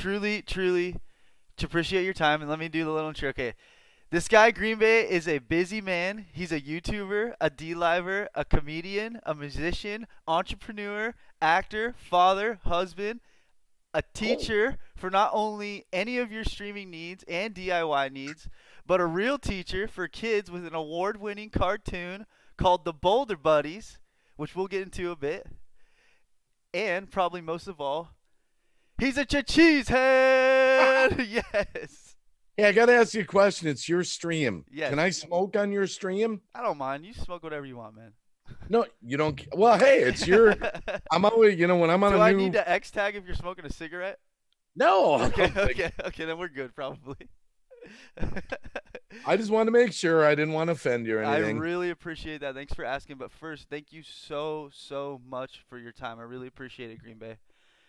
truly, truly to appreciate your time, and let me do the little intro. Okay, this guy Green Bay is a busy man. He's a YouTuber, a D-liver, a comedian, a musician, entrepreneur, actor, father, husband, a Oh, teacher for not only any of your streaming needs and DIY needs, but a real teacher for kids with an award-winning cartoon called The Boulder Buddies, which we'll get into a bit. And probably most of all, he's a cheesehead. Yes. hey, I got to ask you a question. It's your stream. Yes. Can I smoke on your stream? I don't mind. You smoke whatever you want, man. No, you don't. Well, hey, it's your. I'm always, when I'm on Do a I new. need to X tag if you're smoking a cigarette? No, I Okay, don't think. okay, then we're good, probably. I just want to make sure I didn't want to offend you or I anything. really appreciate that. Thanks for asking. But first, thank you so much for your time. I really appreciate it, Green Bay.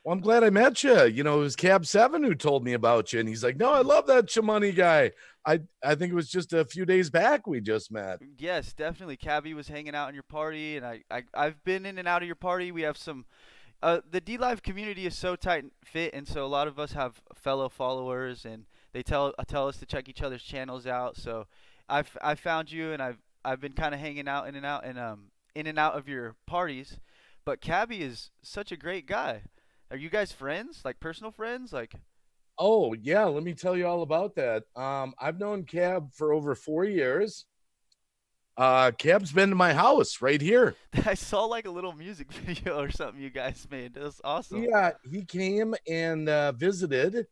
Well, I'm glad I met you. It was Cab Seven who told me about you, and he's like, "No, I love that ChaMoney guy." I think it was just a few days back we just met. Yes, definitely. Cabby was hanging out in your party, and I've been in and out of your party. We have some. The D Live community is so tight fit, and so a lot of us have fellow followers, and they tell us to check each other's channels out. So I found you, and I've been kind of hanging out in and out of your parties. But Cabby is such a great guy. Are you guys friends? Like personal friends? Like Oh yeah, let me tell you all about that. I've known Cab for over 4 years. Cab's been to my house right here. I saw like a little music video or something you guys made. It was awesome. Yeah, he came and visited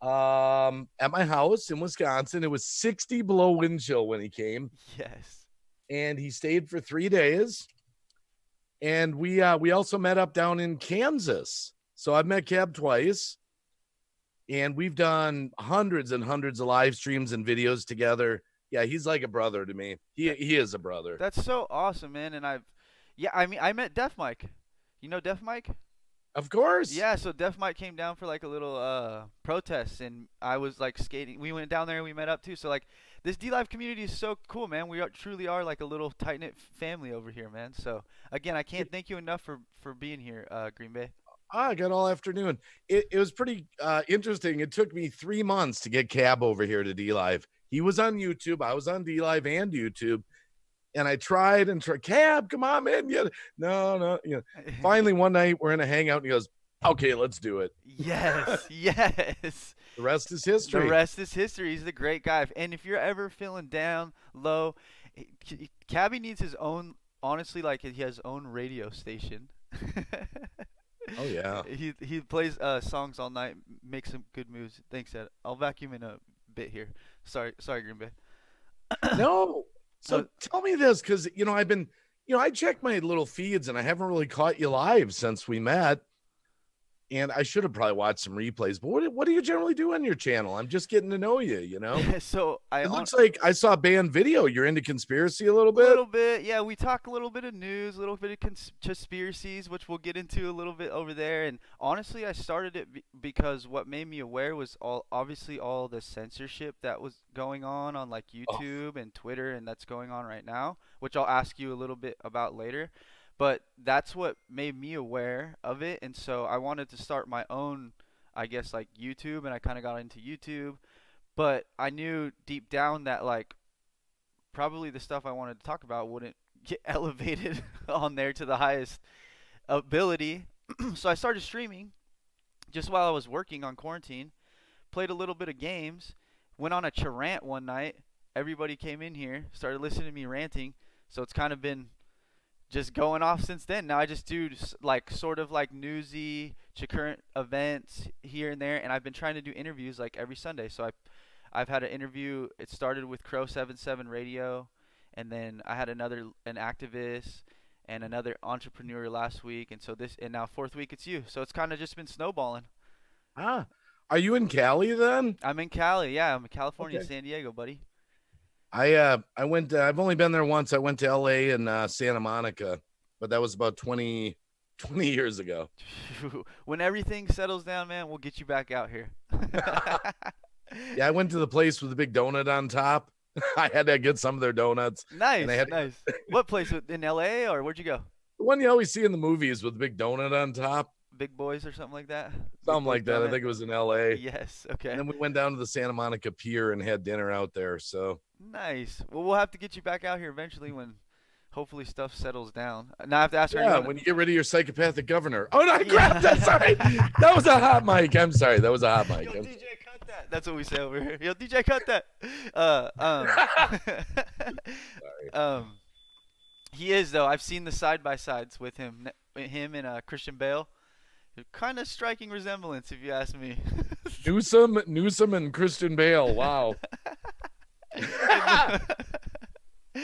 at my house in Wisconsin. It was 60 below wind chill when he came, Yes. and he stayed for 3 days. And we also met up down in Kansas. So I've met Cab twice, and we've done hundreds and hundreds of live streams and videos together. Yeah, he's like a brother to me. He is a brother. That's so awesome, man. And yeah, I mean, I met Def Mike. You know Def Mike? Of course. Yeah, so Def Mike came down for like a little protest, and I was like skating. We went down there and we met up too. So like, this D Live community is so cool, man. Truly are like a little tight knit family over here, man. So again, I can't thank you enough for being here, Green Bay. I got all afternoon. It was pretty interesting. It took me 3 months to get Cab over here to D Live. He was on YouTube. I was on D Live and YouTube. And I tried and tried. Cab, come on, man. Yeah. No, no. Finally, one night we're in a hangout and he goes, okay, let's do it. Yes, yes. The rest is The history. rest is history. He's a great guy. And if you're ever feeling down, low, Cabby needs his own, honestly, like he has his own radio station. Oh, yeah. He plays songs all night, makes some good moves. Thanks, Ed. I'll vacuum in a bit here. Sorry, Green Bay. No. So So tell me this, because, I've been, I check my little feeds and I haven't really caught you live since we met. And I should have probably watched some replays, but what do you generally do on your channel? I'm just getting to know you. so I It on, looks like I saw a band video. You're into conspiracy a little a bit? little bit, yeah. We talk a little bit of news, a little bit of conspiracies, which we'll get into a little bit over there. And honestly, I started it because what made me aware was obviously all the censorship that was going on like Oh, YouTube and Twitter, and that's going on right now, which I'll ask you a little bit about later. But that's what made me aware of it, and so I wanted to start my own, I guess, like YouTube, and I kind of got into YouTube. But I knew deep down that like probably the stuff I wanted to talk about wouldn't get elevated on there to the highest ability. So I started streaming just while I was working on quarantine, played a little bit of games, went on a rant one night. Everybody came in here, started listening to me ranting. So it's kind of been just going off since then. Now I just do like sort of like newsy to current events here and there, and I've been trying to do interviews like every Sunday. So I've had an interview. It started with Crow 77 Radio, and then I had an activist and another entrepreneur last week, and so this and now fourth week it's you. So it's kind of just been snowballing. ah, are you in Cali then? I'm in Cali. Yeah, I'm in California, Okay. San Diego, buddy. I went. I've only been there once. I went to L.A. and Santa Monica, but that was about 20 years ago. When everything settles down, man, we'll get you back out here. Yeah, I went to the place with the big donut on top. I had to get some of their donuts, Nice, and they had nice. What place in LA or where'd you go? the one you always see in the movies with the big donut on top. Big Boys or something like that. Big something Boys like that. I Donut. think it was in L.A. Yes. And Okay. then we went down to the Santa Monica Pier and had dinner out there. So Nice. Well, we'll have to get you back out here eventually when hopefully stuff settles down. Now I have to ask, are you yeah, on? when you get rid of your psychopathic governor. Oh no, I grabbed that. Sorry, Yeah. that was a hot mic. I'm sorry, that was a hot mic. Yo, DJ, cut that. That's what we say over here. Yo, DJ, cut that. Uh, um, Sorry. um, he is though. I've seen the side by sides with him and Christian Bale. Kind of striking resemblance, if you ask me. Newsom, and Christian Bale. Wow.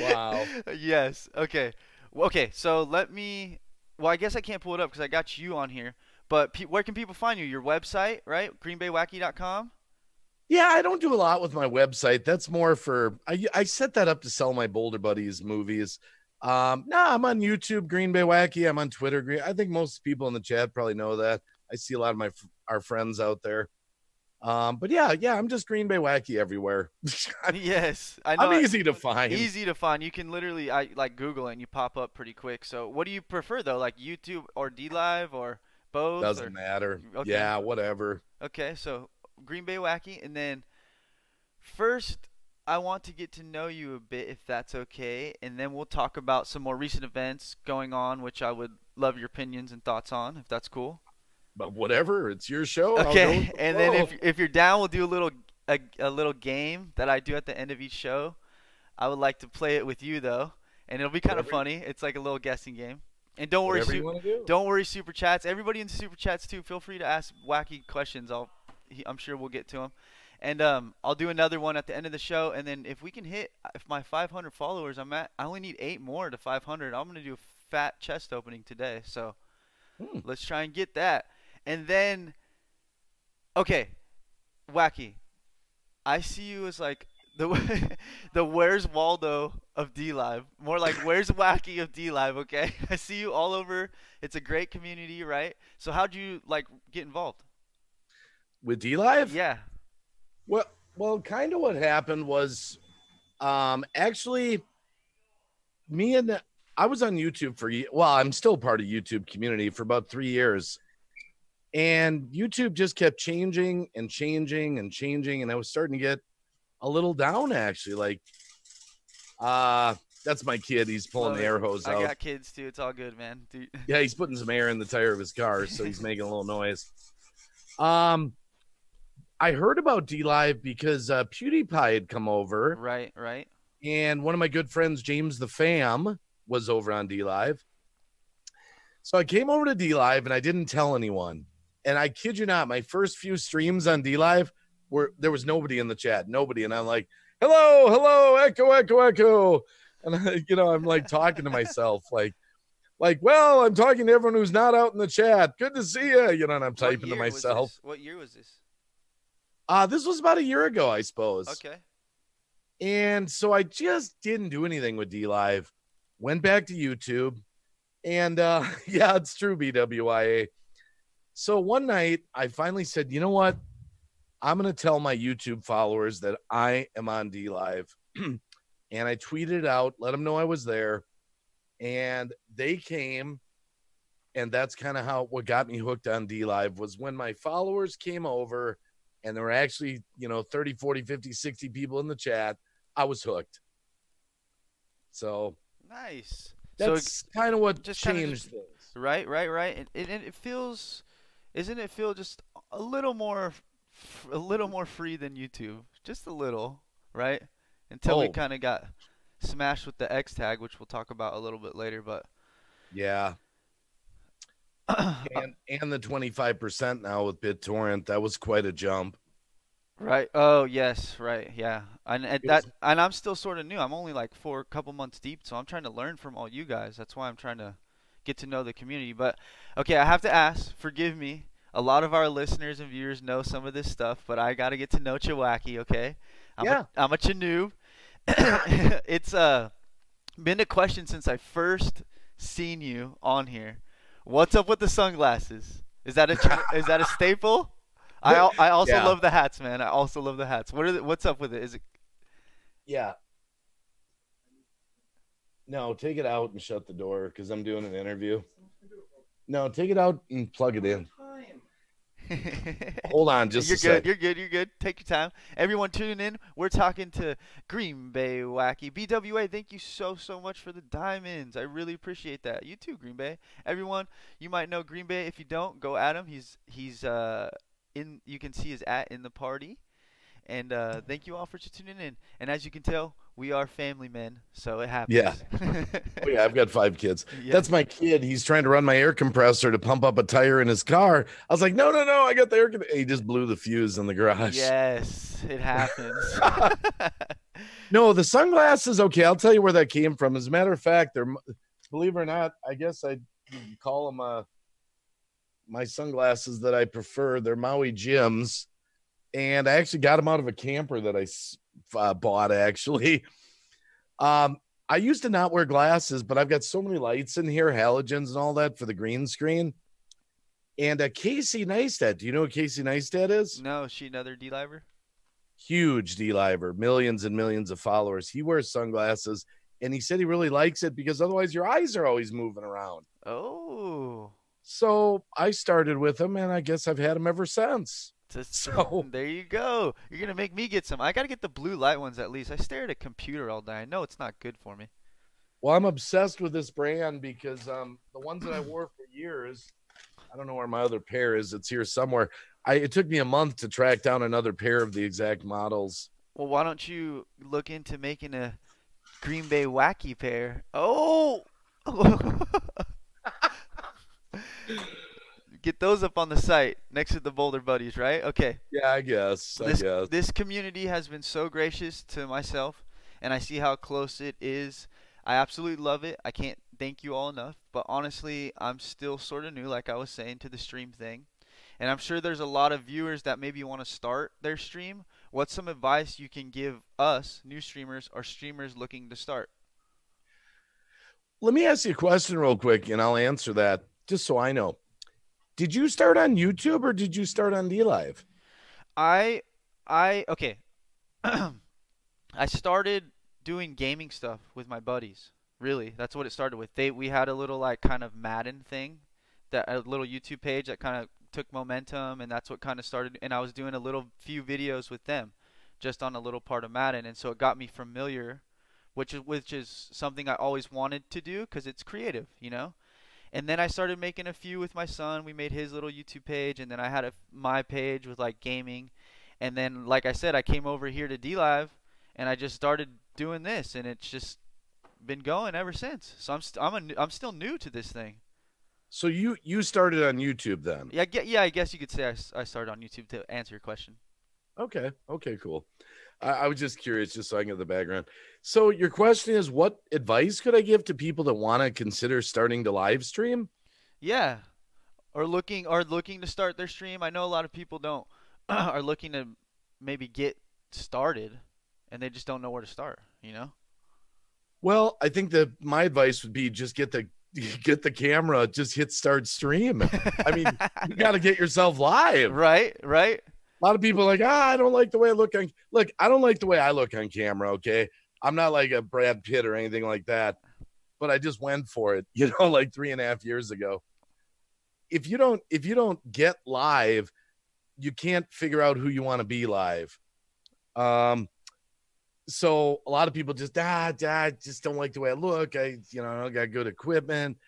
Wow. Yes. Okay. Well, okay. So let me. Well, I guess I can't pull it up because I got you on here. But where can people find you? Your website, right? GreenBayWacky.com. Yeah, I don't do a lot with my website. That's more for I set that up to sell my Boulder Buddies movies. No, I'm on YouTube, Green Bay Wacky. I'm on Twitter. I think most people in the chat probably know that. I see a lot of our friends out there. But yeah, I'm just Green Bay Wacky everywhere. Yes, I know. I'm easy to find. Easy to find. You can literally, I like Google it and you pop up pretty quick. So, what do you prefer though? Like YouTube or D Live or both? Doesn't Or matter. okay, Yeah, whatever. okay. So Green Bay Wacky, and then first I want to get to know you a bit, if that's okay, and then we'll talk about some more recent events going on, which I would love your opinions and thoughts on, if that's cool. But whatever, it's your show. I'll go Okay, with the and then flow. if you're down, we'll do a little game that I do at the end of each show. I would like to play it with you though, and it'll be kind of Whatever, funny. It's like a little guessing game. And don't worry, whatever you want to do. don't worry, super chats. Everybody in super chats too. Feel free to ask wacky questions. I'm sure we'll get to them. And I'll do another one at the end of the show. And then if we can hit, if my 500 followers, I only need 8 more to 500. I'm gonna do a fat chest opening today. So Hmm. let's try and get that. And then, okay, Wacky. I see you as like the the Where's Waldo of D Live. More like Where's Wacky of D Live, okay? I see you all over. It's a great community, right? So how'd you like get involved? With D Live? Yeah. Well, kind of what happened was actually me and I was on YouTube I'm still part of YouTube community for about 3 years. And YouTube just kept changing and changing and changing. And I was starting to get a little down actually. Like, that's my kid. He's pulling Love the it. air hose I out. got kids too. It's all good, man. Dude. Yeah, he's putting some air in the tire of his car, so he's making a little noise. I heard about D Live because PewDiePie had come over, Right, right. and one of my good friends, James the Fam, was over on D Live. So I came over to D Live and I didn't tell anyone. And I kid you not, my first few streams on D Live there was nobody in the chat, nobody. And I'm like, hello, hello, echo, echo, echo. And I'm like talking to myself, like, well, I'm talking to everyone who's not out in the chat. Good to see you. And I'm typing to myself. What year was this? This was about a year ago, I suppose. Okay. And so I just didn't do anything with D Live. Went back to YouTube. And yeah, it's true, BWIA. So one night I finally said, you know what? I'm going to tell my YouTube followers that I am on D Live. And I tweeted it out, let them know I was there. And they came. And that's kind of what got me hooked on D Live was when my followers came over and there were actually, 30, 40, 50, 60 people in the chat. I was hooked. So Nice. that's kind of what just changed things. Right. And it feels, isn't it feel just a little more free than YouTube? Just a little, right? Until we kind of got smashed with the X tag, which we'll talk about a little bit later, but yeah. and the 25% now with BitTorrent, that was quite a jump. Right. Oh, yes. Right. Yeah. And I'm still sort of new. I'm only like a couple months deep, so I'm trying to learn from all you guys. That's why I'm trying to get to know the community. But okay, I have to ask. Forgive me. A lot of our listeners and viewers know some of this stuff, but I got to get to know ChaWacky. Okay. I'm a Chanoob. It's been a question since I first seen you on here. What's up with the sunglasses? Is that a staple? I also love the hats, man. I also love the hats. What's up with it? Is it? Yeah. No, take it out and shut the door because I'm doing an interview. No, take it out and plug it in. Time. Hold on just a You're good. sec. You're good. You're good. Take your time. Everyone tune in. We're talking to GreenBayWacky. BWA, thank you so much for the diamonds. I really appreciate that. You too, Green Bay. Everyone, you might know Green Bay. If you don't, go at him. He's in. You can see his at in the party. And thank you all for tuning in. And as you can tell, we are family men, so it Yeah. happens. Oh yeah, I've got 5 kids. Yeah. That's my kid. He's trying to run my air compressor to pump up a tire in his car. I was like, no, no, no, I got the air. He just blew the fuse in the garage. Yes, it happens. No, the sunglasses. Okay, I'll tell you where that came from. As a matter of fact, they're, believe it or not, I guess I call them my sunglasses that I prefer. They're Maui Jims, and I actually got them out of a camper that I bought. Actually, I used to not wear glasses, but I've got so many lights in here, halogens and all that for the green screen. And Casey Neistat, do you know what Casey Neistat is? No, is she another D-Liver? Huge D-Liver, millions and millions of followers. He wears sunglasses, and he said he really likes it because otherwise your eyes are always moving around. Oh. So I started with him, and I guess I've had him ever since. So there you go. You're gonna make me get some. I gotta get the blue light ones at least. I stare at a computer all day. I know it's not good for me. well, I'm obsessed with this brand because the ones that I wore for years, I don't know where my other pair is. It's here somewhere. It took me a month to track down another pair of the exact models. Well, why don't you look into making a GreenBayWacky pair? Oh. Get those up on the site next to the Boulder Buddies, right? Okay. Yeah, I guess. This community has been so gracious to myself, and I see how close it is. I absolutely love it. I can't thank you all enough. But honestly, I'm still sort of new, like I was saying, to the stream thing. And I'm sure there's a lot of viewers that maybe want to start their stream. What's some advice you can give us, new streamers, or streamers looking to start? Let me ask you a question real quick, and I'll answer that just so I know. Did you start on YouTube or did you start on DLive? Okay. I started doing gaming stuff with my buddies. Really, that's what it started with. We had a little like kind of Madden thing, that a little YouTube page that kind of took momentum, and that's what kind of started. And I was doing a little few videos with them, just on a little part of Madden, and so it got me familiar, which is something I always wanted to do because it's creative, you know. And then I started making a few with my son. We made his little YouTube page, and then I had my page with like gaming. And then, like I said, I came over here to DLive, and I just started doing this, and it's just been going ever since. So I'm still new to this thing. So you started on YouTube then? Yeah, I guess you could say I started on YouTube to answer your question. Okay, cool. I was just curious, just so I can get the background. So your question is, what advice could I give to people that want to consider starting to live stream? Yeah, or looking to start their stream. I know a lot of people don't are looking to maybe get started, and they just don't know where to start. You know. Well, I think that my advice would be just get the camera, just hit start stream. I mean, you got to get yourself live. Right. A lot of people are like, I don't like the way I look on. Look, I don't like the way I look on camera. Okay, I'm not like a Brad Pitt or anything like that, but I just went for it. Like 3.5 years ago. If you don't get live, you can't figure out who you want to be live. So a lot of people just just don't like the way I look. I got good equipment,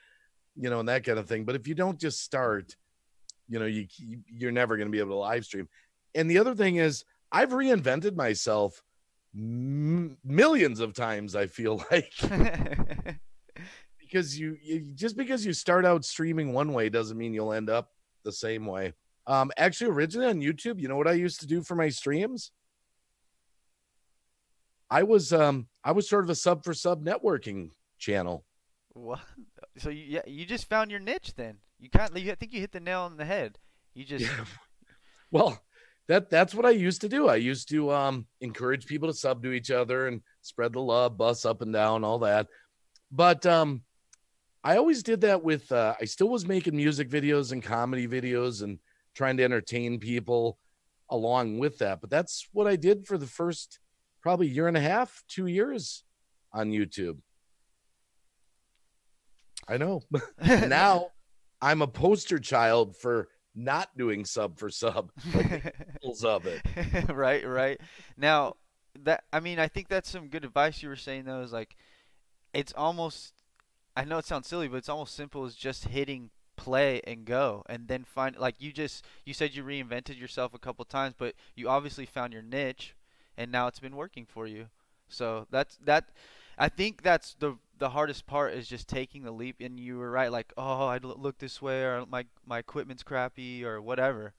and that kind of thing. But if you don't just start, you're never going to be able to live stream. And the other thing is, I've reinvented myself millions of times, I feel like. Because just because you start out streaming one way doesn't mean you'll end up the same way. Actually, originally on YouTube, you know what I used to do for my streams? I was sort of a sub for sub networking channel. What? So you just found your niche then. I think you hit the nail on the head. You just Well, that's what I used to do. I used to encourage people to sub to each other and spread the love, bus up and down, all that. But I always did that with I still was making music videos and comedy videos and trying to entertain people along with that. But that's what I did for the first probably 1.5 years, 2 years on YouTube. I know. I'm a poster child for not doing sub for sub, like the rules of it. Right, right. Now, that I mean, I think that's some good advice you were saying though. Is like it's almost I know it sounds silly, but it's almost simple as just hitting play and go, and then find like you said you reinvented yourself a couple times, but you obviously found your niche, and now it's been working for you. So that. I think that's the hardest part is just taking the leap. And you were right, like oh I look this way or my equipment's crappy or whatever,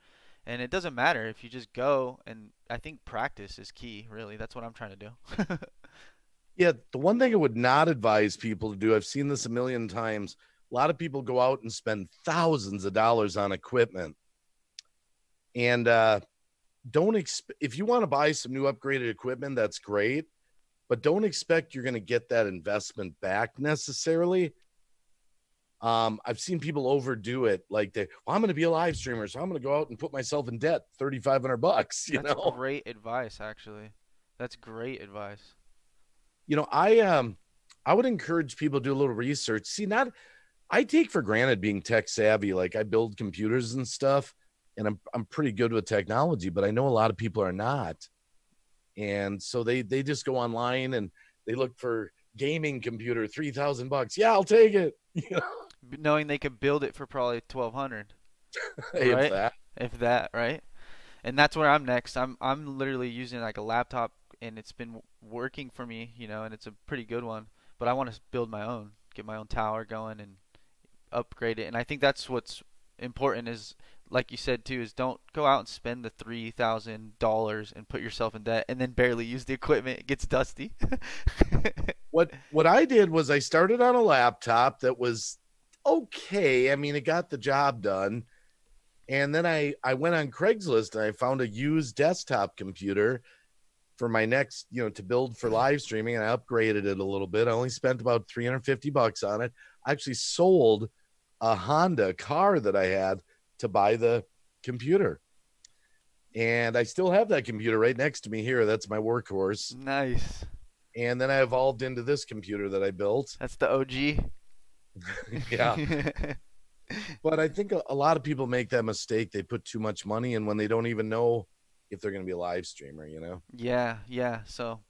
and it doesn't matter if you just go. And I think practice is key. Really, that's what I'm trying to do. Yeah, the one thing I would not advise people to do, I've seen this a million times. A lot of people go out and spend thousands of dollars on equipment. And if you want to buy some new upgraded equipment, that's great. But don't expect you're going to get that investment back necessarily. I've seen people overdo it. Like I'm going to be a live streamer, so I'm going to go out and put myself in debt, $3,500. That's great advice, actually. That's great advice. I would encourage people to do a little research. See, I take for granted being tech savvy. Like I build computers and stuff, and I'm pretty good with technology, but I know a lot of people are not. And so they just go online and they look for gaming computer, $3,000. Yeah, I'll take it. Knowing they could build it for probably 1,200, right? If that, right? And that's where I'm next. I'm literally using like a laptop, and it's been working for me, and it's a pretty good one. But I want to build my own, get my own tower going, and upgrade it. And I think that's what's important is, like you said too, is don't go out and spend the $3,000 and put yourself in debt, and then barely use the equipment. It gets dusty. What I did was I started on a laptop that was okay. I mean, it got the job done. And then I went on Craigslist and I found a used desktop computer for my next, to build for live streaming, and I upgraded it a little bit. I only spent about $350 on it. I actually sold a Honda car that I had to buy the computer. And I still have that computer right next to me here. That's my workhorse. Nice. And then I evolved into this computer that I built. That's the OG. Yeah. But I think a lot of people make that mistake. They put too much money in when they don't even know if they're going to be a live streamer, Yeah. So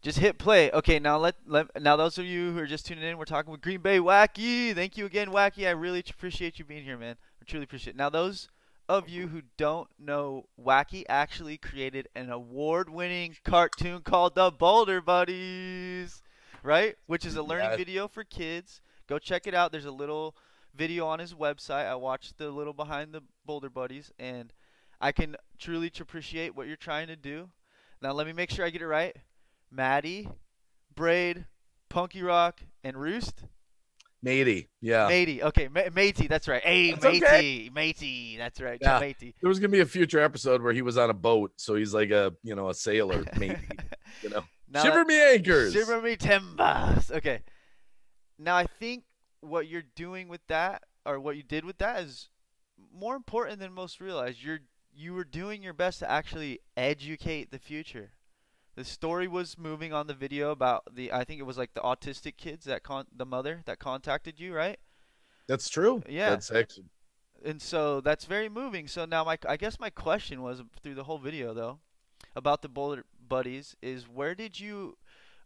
just hit play. Okay, now now those of you who are just tuning in, we're talking with GreenBayWacky. Thank you again, Wacky. I really appreciate you being here, man. I truly appreciate it. Now those of you who don't know, Wacky actually created an award-winning cartoon called The Boulder Buddies, right? Which is a learning video for kids. Go check it out. There's a little video on his website. I watched the little behind the Boulder Buddies, and I can truly appreciate what you're trying to do. Now let me make sure I get it right. Maddie, Braid, Punky Rock, and Roost. Matey, yeah. Matey, okay, Matey, that's right. Hey, that's Matey, okay. Matey, that's right. Yeah. Matey. There was gonna be a future episode where he was on a boat, so he's like a sailor, Matey. Shiver me anchors, shiver me timbers. Okay. Now I think what you're doing with that, or what you did with that, is more important than most realize. You were doing your best to actually educate the future. The story was moving on the video about I think it was like the autistic kids the mother that contacted you, right? That's true. Yeah. That's excellent. And so that's very moving. So now I guess my question was, through the whole video though, about the Boulder Buddies, is where did you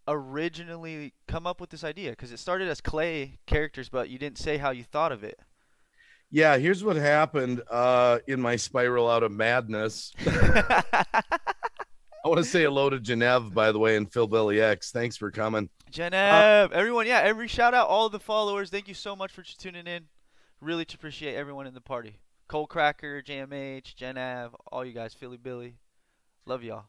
originally come up with this idea? Because it started as clay characters, but you didn't say how you thought of it. Yeah, here's what happened in my spiral out of madness. I want to say hello to Genev, by the way, and Phil Billy X. Thanks for coming. Genev, everyone, yeah, every shout out, all the followers. Thank you so much for tuning in. Really appreciate everyone in the party. Cold Cracker, JMH, Genev, all you guys, Philly Billy. Love y'all.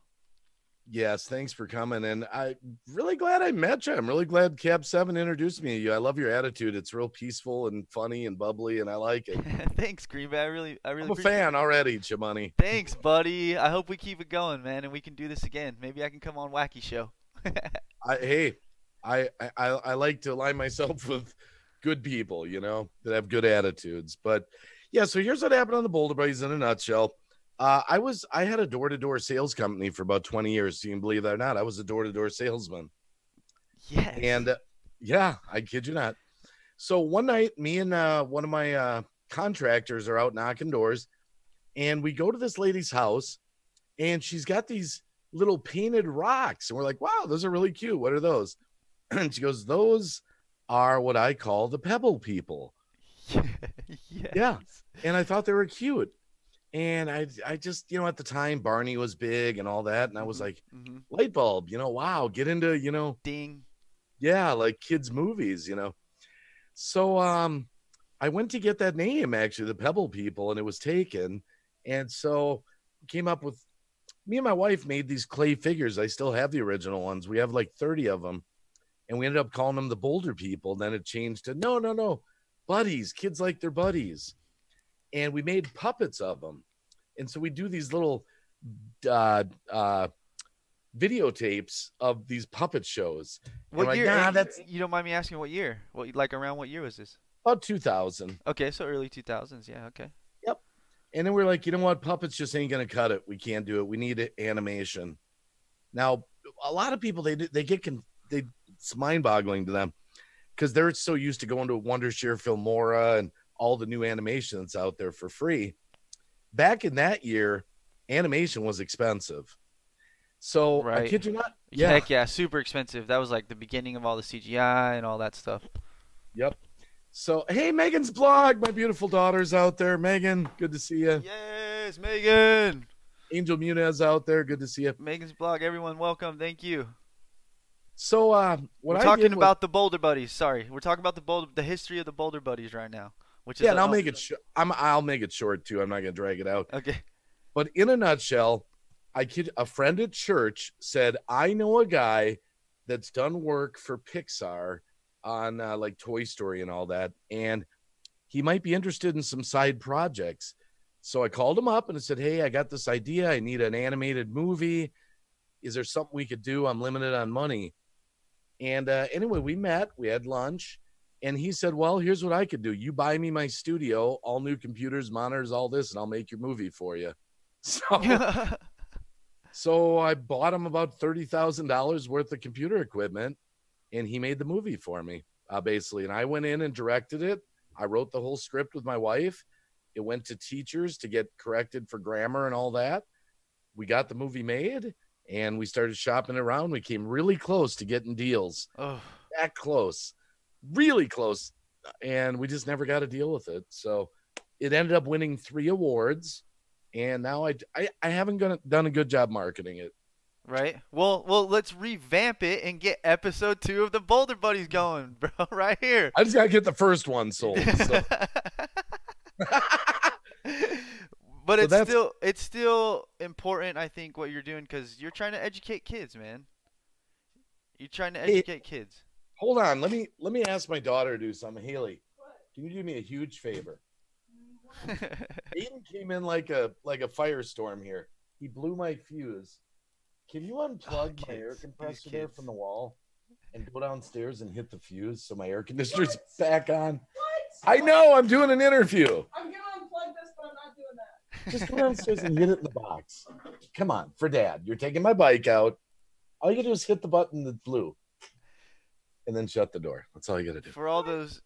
Yes, thanks for coming. And I'm really glad I met you. I'm really glad Cab 7 introduced me to you. I love your attitude. It's real peaceful and funny and bubbly, and I like it. Thanks, Green Bay. I'm a fan already, ChaMoney. Thanks, buddy. I hope we keep it going, man, and we can do this again. Maybe I can come on Wacky Show. I like to align myself with good people, that have good attitudes. But yeah, so here's what happened on the Boulder Buddies in a nutshell. I had a door-to-door sales company for about 20 years. So you can believe that or not. I was a door-to-door salesman. Yes. And yeah, I kid you not. So one night, me and one of my contractors are out knocking doors, and we go to this lady's house, and she's got these little painted rocks, and we're like, wow, those are really cute. What are those? And she goes, those are what I call the pebble people. Yes. Yeah. And I thought they were cute. And I just, at the time Barney was big and all that. And I was like, light bulb, wow, get into, Ding. yeah, like kids movies, So I went to get that name, actually, the Pebble People, and it was taken. And so came up with, me and my wife made these clay figures. I still have the original ones. We have like 30 of them. And we ended up calling them the Boulder People. Then it changed to no, buddies. Kids like their buddies. And we made puppets of them. And so we do these little videotapes of these puppet shows. What year? That's you don't mind me asking what year? Around what year was this? about 2000. Okay, so early 2000s. Yeah, okay. Yep. And then we're like, you know what? Puppets just ain't going to cut it. We can't do it. We need animation. Now, a lot of people, it's mind-boggling to them because they're so used to going to Wondershare, Filmora, and all the new animation that's out there for free. Back in that year, animation was expensive. So right. I kid you not. Yeah. Heck yeah, super expensive. That was like the beginning of all the CGI and all that stuff. Yep. So, hey, Megan's blog. My beautiful daughter's out there. Megan, good to see you. Yes, Megan. Angel Munez out there. Good to see you. Megan's blog. Everyone, welcome. Thank you. So, we're talking about the Boulder Buddies. Sorry, we're talking about the history of the Boulder Buddies right now. Which is and I'll make it I'll make it short too. I'm not gonna drag it out. Okay. But in a nutshell, a friend at church said, I know a guy that's done work for Pixar on like Toy Story and all that, and he might be interested in some side projects. So I called him up and I said, hey, I got this idea. I need an animated movie. Is there something we could do? I'm limited on money. And anyway, we met, we had lunch, and he said, well, here's what I could do. You buy me my studio, all new computers, monitors, all this, and I'll make your movie for you. So I bought him about $30,000 worth of computer equipment, and he made the movie for me, basically. And I went in and directed it. I wrote the whole script with my wife. It went to teachers to get corrected for grammar and all that. We got the movie made, and we started shopping around. We came really close to getting deals. Oh. That close. Really close. And we just never got a deal with it. So it ended up winning 3 awards. And now I haven't done a good job marketing it. Right. Well, let's revamp it and get episode 2 of the Boulder Buddies going, bro. Right here. I just got to get the first one sold. So. But it's still important, I think, what you're doing, because you're trying to educate kids, man. You're trying to educate kids. Hold on. Let me ask my daughter to do something. Haley, can you do me a huge favor? Aiden came in like a firestorm here. He blew my fuse. Can you unplug my air compressor there from the wall and go downstairs and hit the fuse so my air conditioner's back on? What? I know. I'm doing an interview. I'm going to unplug this, but I'm not doing that. Just go downstairs and hit it in the box. Come on, for Dad. You're taking my bike out. All you got to do is hit the button that's blue. And then shut the door. That's all you got to do. For all those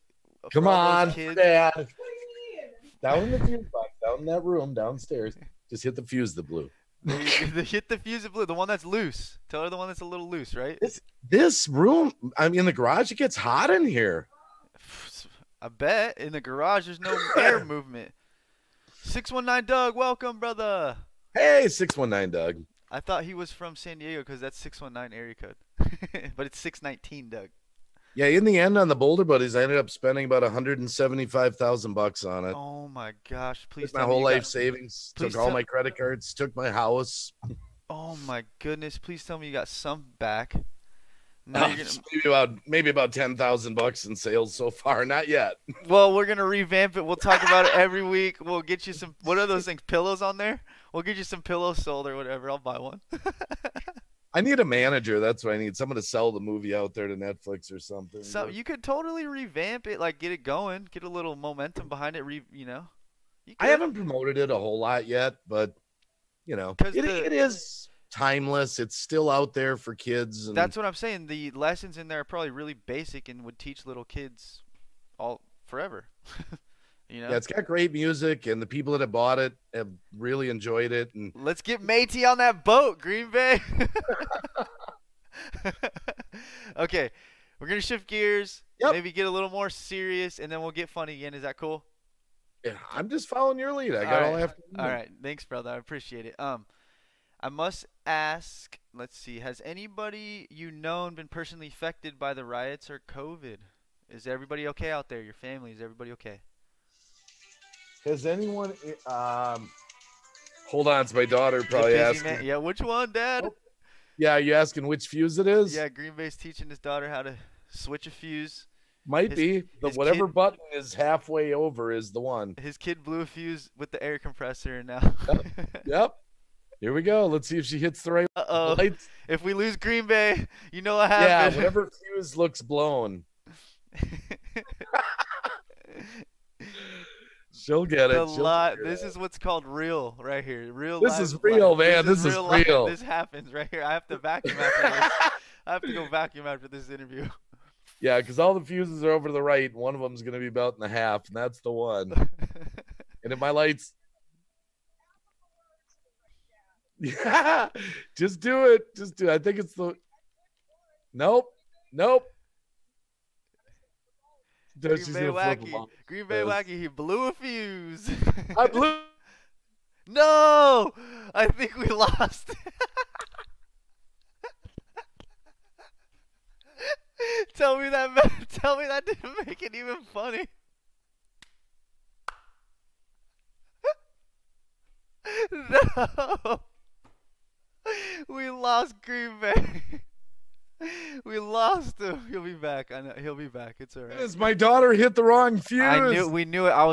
Come on, kids. Dad. What do you mean? Down in the fuse box, down in that room, downstairs. Just hit the fuse, the blue. Hit the fuse of blue, the one that's loose. Tell her the one that's a little loose, right? This room, I'm in the garage. It gets hot in here. I bet in the garage there's no air movement. 619 Doug, welcome, brother. Hey, 619 Doug. I thought he was from San Diego because that's 619 area code, but it's 619 Doug. Yeah, in the end on the Boulder Buddies, I ended up spending about $175,000 on it. Oh my gosh! Please, took my whole life savings. Took all my credit cards. Took my house. Oh my goodness! Please tell me you got some back. Now you're gonna... maybe about $10,000 in sales so far. Not yet. Well, we're gonna revamp it. We'll talk about it every week. We'll get you some. What are those things? Pillows on there? We'll get you some pillows sold or whatever. I'll buy one. I need a manager. That's what I need. Someone to sell the movie out there to Netflix or something. So you could totally revamp it, like get it going, get a little momentum behind it. I haven't promoted it a whole lot yet, but it is timeless. It's still out there for kids. And that's what I'm saying. The lessons in there are probably really basic and would teach little kids all forever. You Yeah, know. it's got great music, and the people that have bought it have really enjoyed it. And Let's get Matey on that boat, Green Bay. Okay, we're gonna shift gears. yep, Maybe get a little more serious, and then we'll get funny again. Is that cool? yeah, I'm just following your lead. I All got all right. All afternoon. right. Thanks, brother. I appreciate it. I must ask. Let's see. Has anybody you known been personally affected by the riots or COVID? Is everybody okay out there? Your family? Is everybody okay? Has anyone? Hold on, it's my daughter The probably busy asking. man. Yeah. Which one, Dad? Oh, yeah, you asking which fuse it is? Yeah. Green Bay's teaching his daughter how to switch a fuse. Might His be the his whatever kid button is halfway over is the one. his kid blew a fuse with the air compressor, and now. Yep. Here we go. Let's see if she hits the right Uh-oh. lights. If we lose Green Bay, you know what Yeah, happened. whatever fuse looks blown. She'll get it. This is what's called real right here. Real. This life is real, life. man. This is life. real. This happens right here. I have to vacuum after this. I have to go vacuum after this interview. Yeah, because all the fuses are over to the right. And one of them's going to be about in the half, and that's the one. And if my lights. Yeah, just do it. Just do it. I think it's the. Nope. Nope. Green Bay Wacky. Green Bay Wacky. He blew a fuse. I blew. No, I think we lost. Tell me that. Tell me that didn't make it even funny. No, we lost Green Bay. We lost him. He'll be back. I know he'll be back. It's all right. As my daughter hit the wrong fuse. We knew it. I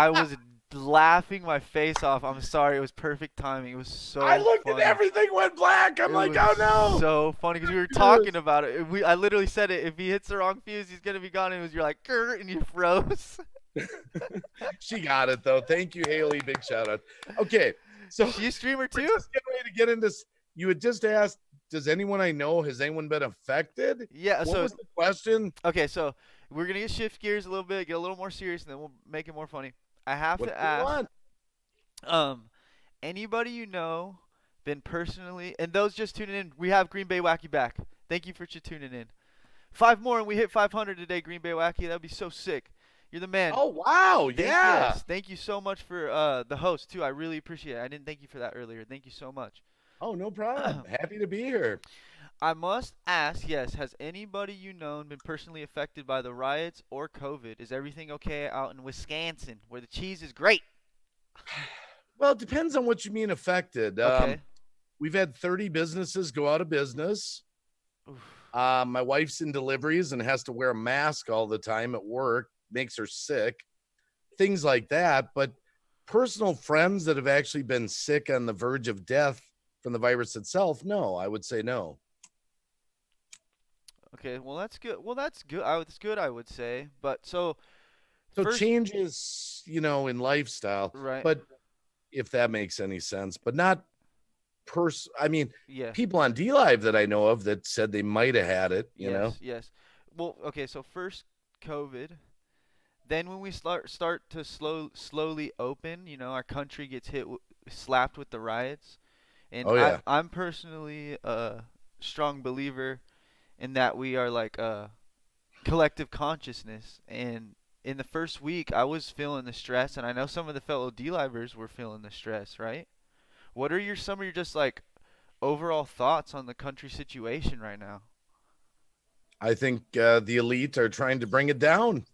was laughing my face off. I'm sorry. It was perfect timing. It was so. I looked funny. and everything went black. I'm It like, was oh no. So funny because we were talking about it. I literally said it. If he hits the wrong fuse, he's gonna be gone. And it was you're like, "Grr," and you froze. She got it though. Thank you, Haley. Big shout out. Okay, so She a streamer we're too? just getting ready to get into this. You had just asked, does anyone I know, has anyone been affected? Yeah. What So was the question? okay. So we're gonna shift gears a little bit, get a little more serious, and then we'll make it more funny. I have What to do you ask. want? Anybody you know been personally, and those just tuning in, we have Green Bay Wacky back. Thank you for tuning in. 5 more and we hit 500 today, Green Bay Wacky. That'd be so sick. You're the man. Oh wow, yeah. Yes, thank you so much for the host too. I really appreciate it. I didn't thank you for that earlier. Thank you so much. Oh, no problem. Happy to be here. I must ask, yes, has anybody you known been personally affected by the riots or COVID? Is everything okay out in Wisconsin, where the cheese is great? Well, it depends on what you mean affected. Okay. We've had 30 businesses go out of business. Oof. My wife's in deliveries and has to wear a mask all the time at work, makes her sick, things like that. But personal friends that have actually been sick on the verge of death from the virus itself, no, I would say no. Okay, well that's good. Well, that's good. It's good, I would say. But so first, changes, in lifestyle, right? but if that makes any sense, but not I mean, Yeah. people on D Live that I know of that said they might have had it, you know? Yes. Well, okay. So first COVID, then when we start to slowly open, our country gets slapped with the riots, and Oh, yeah. I'm personally a strong believer in that we are like a collective consciousness. And in the first week, I was feeling the stress, and I know some of the fellow D-Livers were feeling the stress, right? What are some of your just like overall thoughts on the country situation right now? I think the elite are trying to bring it down.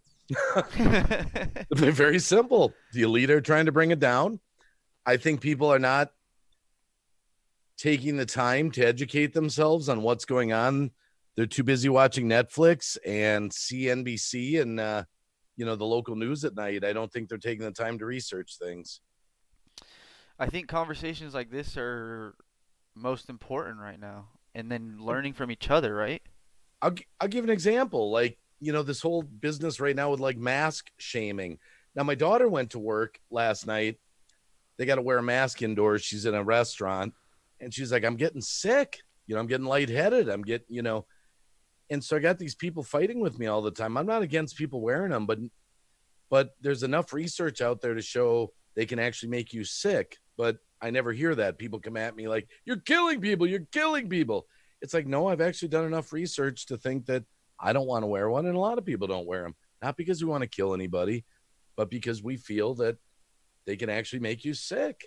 They're very simple. The elite are trying to bring it down. I think people are not taking the time to educate themselves on what's going on. They're too busy watching Netflix and CNBC and the local news at night. I don't think they're taking the time to research things. I think conversations like this are most important right now, and then learning from each other, right? I'll give an example. Like, this whole business right now with like mask shaming. Now, my daughter went to work last night. They got to wear a mask indoors. She's in a restaurant, and she's like, I'm getting sick. I'm getting lightheaded. I'm getting, and so I got these people fighting with me all the time. I'm not against people wearing them, but but there's enough research out there to show they can actually make you sick. But I never hear that. People come at me like, you're killing people. You're killing people. It's like, no, I've actually done enough research to think that I don't want to wear one. And a lot of people don't wear them, not because we want to kill anybody, but because we feel that they can actually make you sick.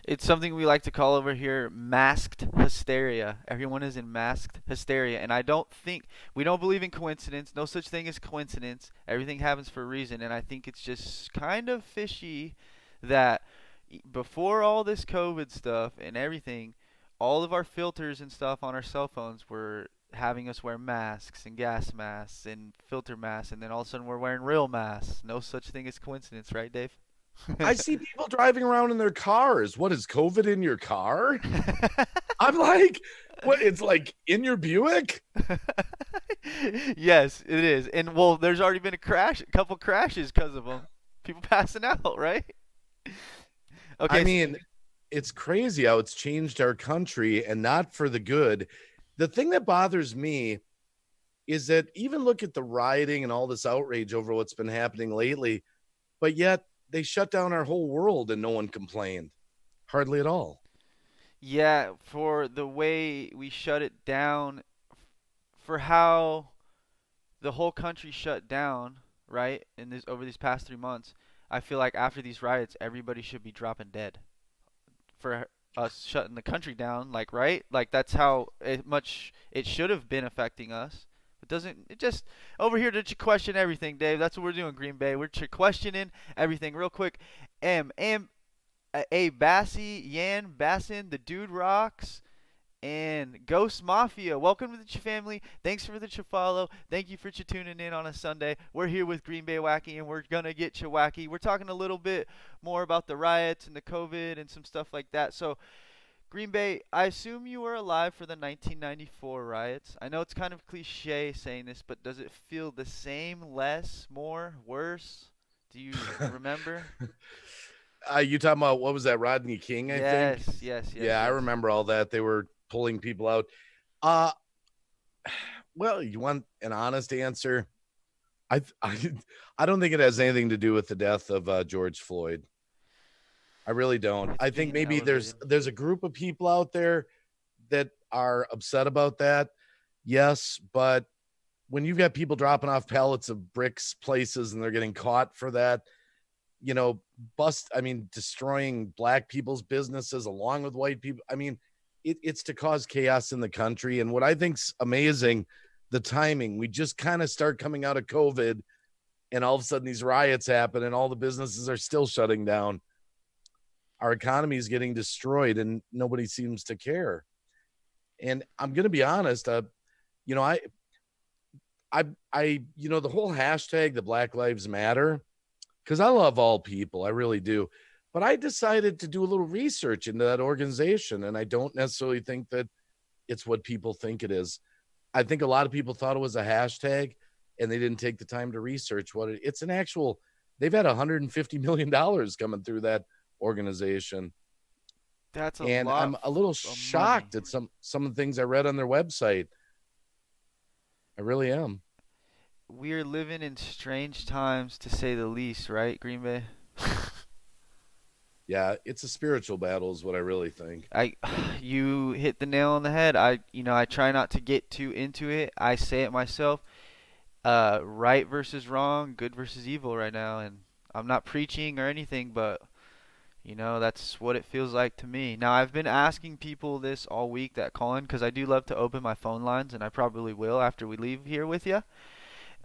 It's something we like to call over here masked hysteria. Everyone is in masked hysteria. And we don't believe in coincidence. No such thing as coincidence. Everything happens for a reason. And I think it's just kind of fishy that before all this COVID stuff and everything, all of our filters and stuff on our cell phones were having us wear masks and gas masks and filter masks. And then all of a sudden we're wearing real masks. No such thing as coincidence, right, Dave? I see people driving around in their cars. What is COVID in your car? I'm like, what? It's like in your Buick? Yes, it is. And well, there's already been a couple crashes because of them. People passing out, right? Okay. I mean, it's crazy how it's changed our country and not for the good. The thing that bothers me is that even look at the rioting and all this outrage over what's been happening lately, but yet they shut down our whole world and no one complained. Hardly at all. Yeah, for the way we shut it down, for how the whole country shut down, right? Over these past 3 months, I feel like after these riots, everybody should be dropping dead for us shutting the country down. Like, right? Like that's how much it should have been affecting us. It just over here to question everything, Dave. That's what we're doing, Green Bay. We're questioning everything real quick. Bassy, Yan, Bassin, the Dude Rocks, and Ghost Mafia. Welcome to the family. Thanks for the follow. Thank you for tuning in on a Sunday. We're here with GreenBayWacky, and we're gonna get wacky. We're talking a little bit more about the riots and the COVID and some stuff like that. So, Green Bay, I assume you were alive for the 1994 riots. I know it's kind of cliche saying this, but does it feel the same, less, more, worse? Do you remember? You talking about, what was that, Rodney King, I think? Yes. Yeah, I remember all that. They were pulling people out. Well, you want an honest answer? I don't think it has anything to do with the death of George Floyd. I really don't. I think maybe there's a group of people out there that are upset about that. Yes, but when you've got people dropping off pallets of bricks places and they're getting caught for that, destroying black people's businesses along with white people. I mean, it's to cause chaos in the country. And what I think's amazing, the timing, we just kind of start coming out of COVID and all of a sudden these riots happen and all the businesses are still shutting down. Our economy is getting destroyed and nobody seems to care. And I'm going to be honest, the whole hashtag, the Black Lives Matter, because I love all people, I really do. But I decided to do a little research into that organization, and I don't necessarily think that it's what people think it is. I think a lot of people thought it was a hashtag, and they didn't take the time to research what it's an actual. They've had $150 million coming through that organization. That's a and lot. I'm a little shocked at some of the things I read on their website. I really am. We're living in strange times, to say the least, right, Green Bay? Yeah, it's a spiritual battle is what I really think. You hit the nail on the head. I try not to get too into it. I say it myself. Right versus wrong, good versus evil right now, and I'm not preaching or anything, but that's what it feels like to me. Now, I've been asking people this all week that call in, because I do love to open my phone lines, and I probably will after we leave here with you.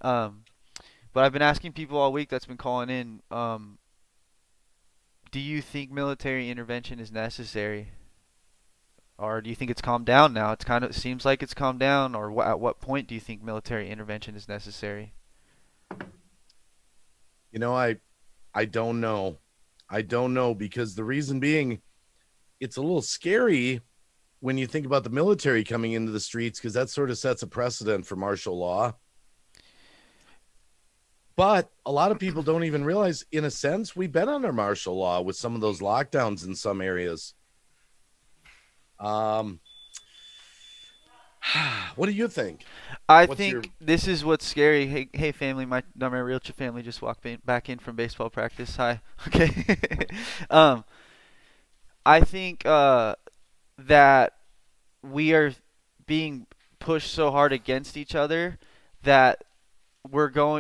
But I've been asking people all week that's been calling in, do you think military intervention is necessary? Or do you think it's calmed down now? It seems like it's calmed down. Or at what point do you think military intervention is necessary? I don't know. I don't know, because the reason being, it's a little scary when you think about the military coming into the streets, because that sort of sets a precedent for martial law. But a lot of people don't even realize, in a sense, we've been under martial law with some of those lockdowns in some areas. What do you think? I What's your think this is what's scary. Hey, family, my real family just walked back in from baseball practice. Hi. Okay. um, I think that we are being pushed so hard against each other that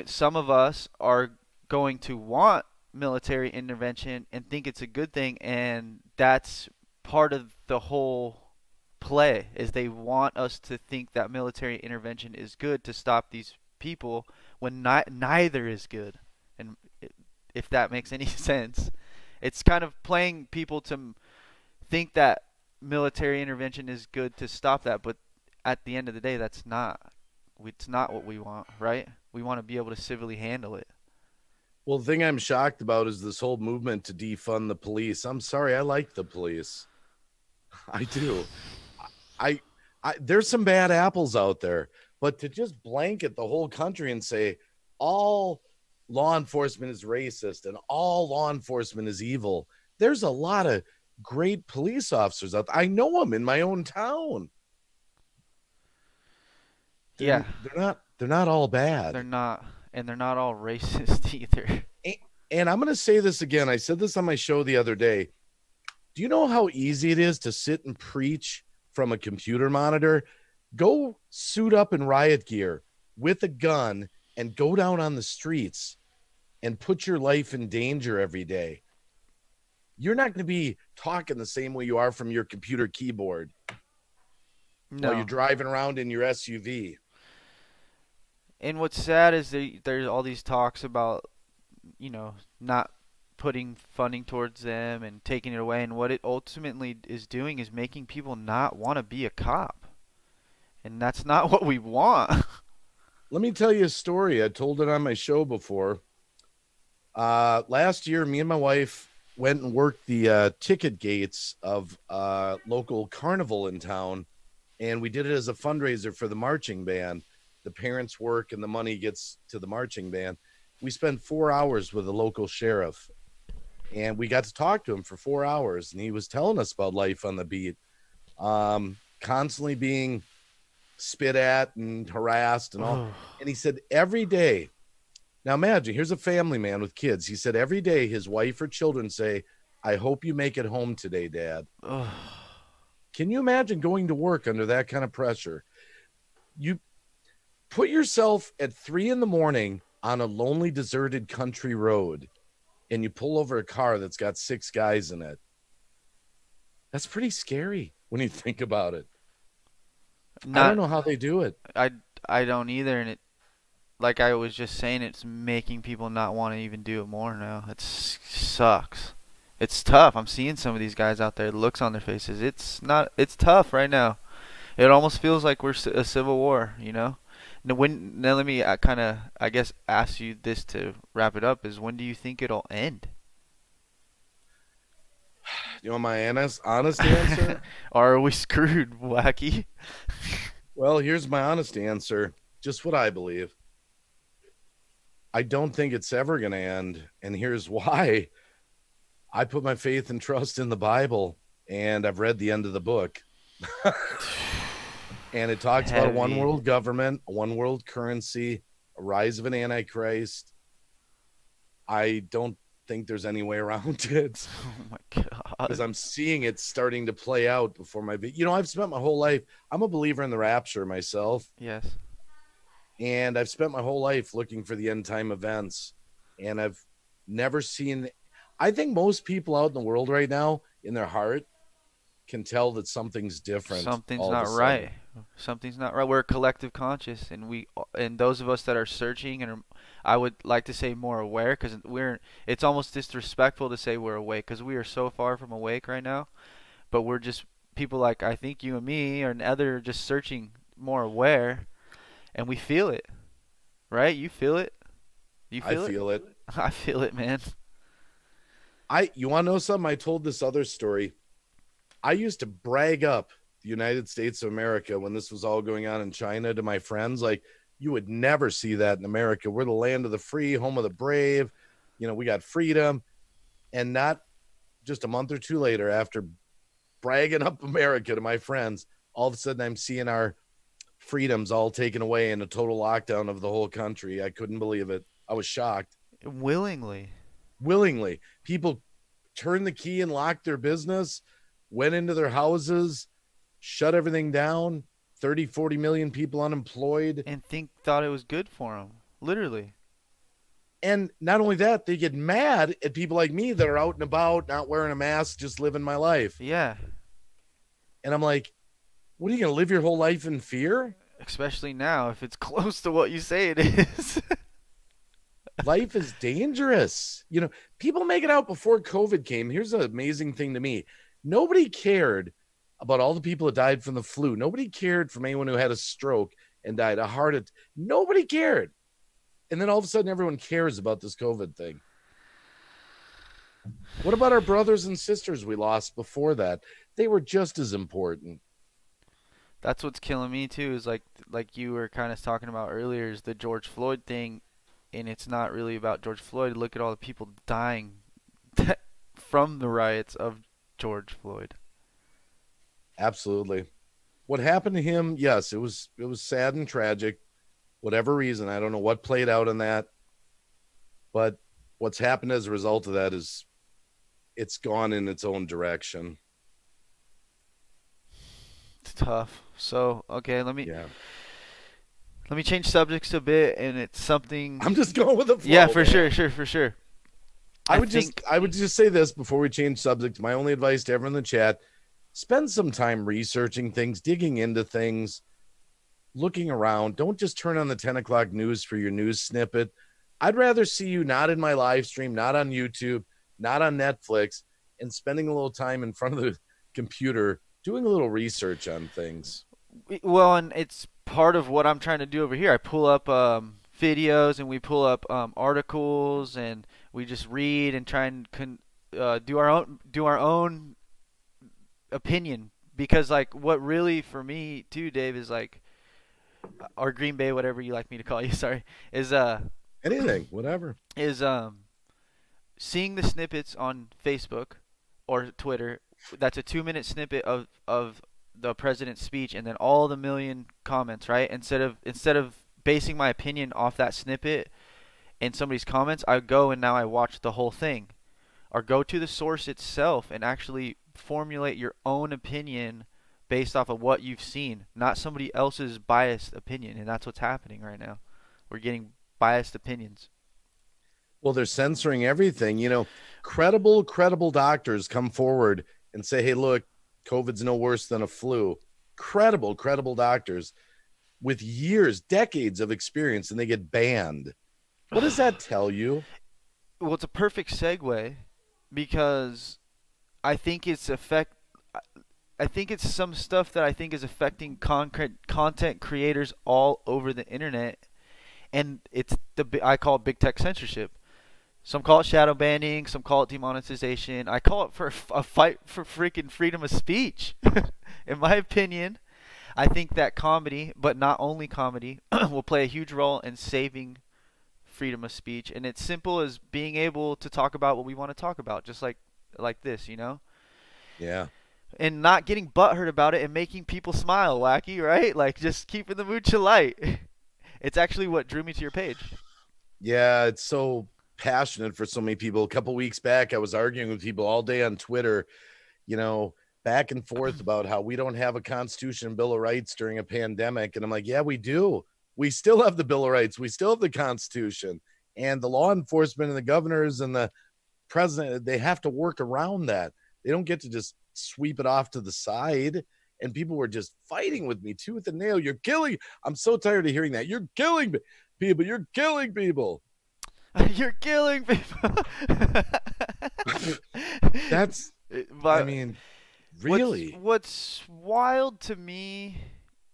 some of us are going to want military intervention and think it's a good thing, and that's part of the whole play is they want us to think that military intervention is good to stop these people when neither is good. And if that makes any sense, it's kind of playing people to think that military intervention is good to stop that, but at the end of the day, it's not what we want, right? We want to be able to civilly handle it. Well, the thing I'm shocked about is this whole movement to defund the police. I'm sorry, I like the police. I do. I, there's some bad apples out there, but to just blanket the whole country and say all law enforcement is racist and all law enforcement is evil. There's a lot of great police officers out there. I know them in my own town. Yeah, They're not all bad. they're not, and they're not all racist either. And I'm going to say this again. I said this on my show the other day. Do you know how easy it is to sit and preach from a computer monitor? Go suit up in riot gear with a gun and go down on the streets and put your life in danger every day. You're not going to be talking the same way you are from your computer keyboard No. while you're driving around in your SUV. And what's sad is there's all these talks about, not putting funding towards them and taking it away. And what it ultimately is doing is making people not want to be a cop. And that's not what we want. Let me tell you a story. I told it on my show before. Last year, me and my wife went and worked the ticket gates of local carnival in town. And we did it as a fundraiser for the marching band. The parents work and the money gets to the marching band. We spent 4 hours with the local sheriff, and we got to talk to him for 4 hours. And he was telling us about life on the beat, constantly being spit at and harassed and all. And he said every day, now imagine, here's a family man with kids. He said every day his wife or children say, "I hope you make it home today, Dad." Can you imagine going to work under that kind of pressure? You put yourself at 3 a.m. on a lonely, deserted country road, and you pull over a car that's got 6 guys in it. That's pretty scary when you think about it. I don't know how they do it. I don't either, and like I was just saying, it's making people not want to even do it more now. It sucks. It's tough. I'm seeing some of these guys out there, the looks on their faces. It's tough right now. It almost feels like we're a civil war, Now let me kind of, I guess, ask you this to wrap it up: is when do you think it'll end? You want my honest answer? Or are we screwed, Wacky? Well, here's my honest answer. Just what I believe. I don't think it's ever going to end. And here's why. I put my faith and trust in the Bible, and I've read the end of the book. And it talks about a one world government, a one world currency, a rise of an antichrist. I don't think there's any way around it. Oh my God. Because I'm seeing it starting to play out before my I've spent my whole life. I'm a believer in the rapture myself. Yes. And I've spent my whole life looking for the end time events. And I've never seen. I think most people out in the world right now, in their heart, can tell that something's different. Something's not right. Something's not right. We're a collective conscious, and those of us that are searching and I would like to say more aware, because it's almost disrespectful to say we're awake, because we are so far from awake right now. But we're just people like, I think you and me or other, just searching more aware, and we feel it, right? You feel it. You feel it? I feel it. I feel it, man. You want to know something? I told this other story. I used to brag up the United States of America when this was all going on in China to my friends. Like, you would never see that in America. We're the land of the free, home of the brave. We got freedom. And not just a month or two later, after bragging up America to my friends, all of a sudden I'm seeing our freedoms all taken away and a total lockdown of the whole country. I couldn't believe it. I was shocked. Willingly. Willingly. People turned the key and locked their business, went into their houses, shut everything down. 30, 40 million people unemployed. And thought it was good for them. Literally. And not only that, they get mad at people like me that are out and about, not wearing a mask, just living my life. Yeah. And I'm like, what, are you going to live your whole life in fear? Especially now, if it's close to what you say it is. Life is dangerous. You know, people make it out before COVID came. Here's an amazing thing to me. Nobody cared about all the people that died from the flu. Nobody cared from anyone who had a stroke and died, a heart attack. Nobody cared. And then all of a sudden, everyone cares about this COVID thing. What about our brothers and sisters we lost before that? They were just as important. That's what's killing me too, is like you were kind of talking about earlier, is the George Floyd thing. And it's not really about George Floyd. Look at all the people dying from the riots of George Floyd. Absolutely. What happened to him, yes, it was sad and tragic. Whatever reason, I don't know what played out in that. But what's happened as a result of that is it's gone in its own direction. It's tough. So, okay, let me change subjects a bit, and it's something. I'm just going with the flow. Yeah, for sure. I would just say this before we change subject. My only advice to everyone in the chat: spend some time researching things, digging into things, looking around. Don't just turn on the 10 o'clock news for your news snippet. I'd rather see you not in my live stream, not on YouTube, not on Netflix, and spending a little time in front of the computer doing a little research on things. Well, and it's part of what I'm trying to do over here. I pull up videos, and we pull up articles, and we just read and try and do our own opinion. Because like what really for me too, Dave, is like, or Green Bay, whatever you like me to call you, sorry, is anything, whatever, is seeing the snippets on Facebook or Twitter. That's a 2-minute snippet of the president's speech, and then all the million comments, right? Instead of basing my opinion off that snippet and somebody's comments, I go and now I watch the whole thing, or go to the source itself and actually formulate your own opinion based off of what you've seen, not somebody else's biased opinion. And that's what's happening right now. We're getting biased opinions. Well, they're censoring everything. You know, credible doctors come forward and say, hey, look, COVID's no worse than a flu. Credible doctors with years, decades of experience, and they get banned. What does that tell you? Well, it's a perfect segue, because I think it's some stuff that I think is affecting content creators all over the internet, and I call it big tech censorship. Some call it shadow banning, some call it demonetization. I call it for a fight for freaking freedom of speech. In my opinion, I think that comedy, but not only comedy, will play a huge role in saving freedom of speech. And it's simple as being able to talk about what we want to talk about, just like this, you know? Yeah. And not getting butthurt about it and making people smile, Wacky, right? Like just keeping the mood light. It's actually what drew me to your page. Yeah, it's so passionate for so many people. A couple weeks back, I was arguing with people all day on Twitter, you know, back and forth about how we don't have a Constitution and Bill of Rights during a pandemic. And I'm like, yeah, we do. We still have the Bill of Rights. We still have the Constitution, and the law enforcement and the governors and the president, they have to work around that. They don't get to just sweep it off to the side. And people were just fighting with me tooth and nail. You're killing. I'm so tired of hearing that. You're killing people. You're killing people. You're killing people. That's, I mean, really. What's wild to me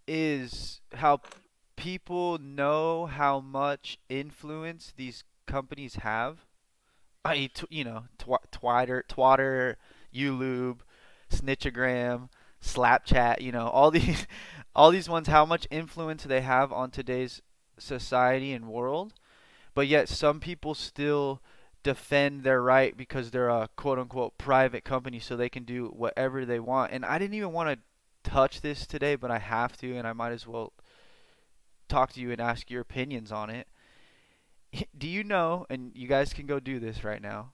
is how people know how much influence these companies have. Twitter, YouLube, Snitchagram, Slapchat, all these ones, how much influence they have on today's society and world. But yet some people still defend their right because they're a quote-unquote private company, so they can do whatever they want. And I didn't even want to touch this today, but I have to, and I might as well talk to you and ask your opinions on it. Do you know, and you guys can go do this right now,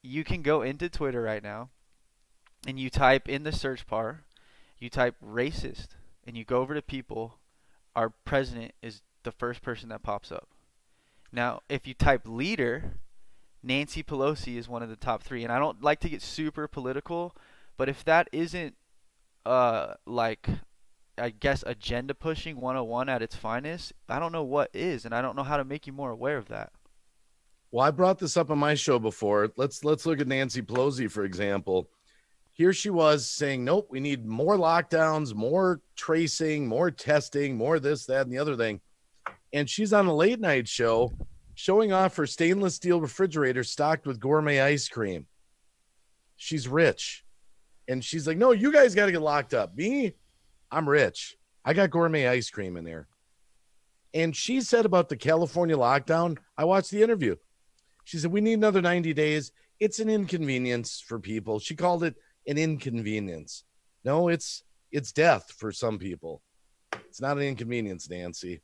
you can go into Twitter right now and you type in the search bar, you type racist, and you go over to people, our president is the first person that pops up. Now, if you type leader, Nancy Pelosi is one of the top 3. And I don't like to get super political, but if that isn't like, I guess, agenda pushing 101 at its finest, I don't know what is, and I don't know how to make you more aware of that. Well, I brought this up on my show before. Let's look at Nancy Pelosi, for example. Here she was saying, nope, we need more lockdowns, more tracing, more testing, more this, that, and the other thing. And she's on a late night show showing off her stainless steel refrigerator stocked with gourmet ice cream. She's rich. And she's like, no, you guys got to get locked up. Me, I'm rich. I got gourmet ice cream in there. And she said about the California lockdown, I watched the interview. She said, we need another 90 days. It's an inconvenience for people. She called it an inconvenience. No, it's death for some people. It's not an inconvenience, Nancy.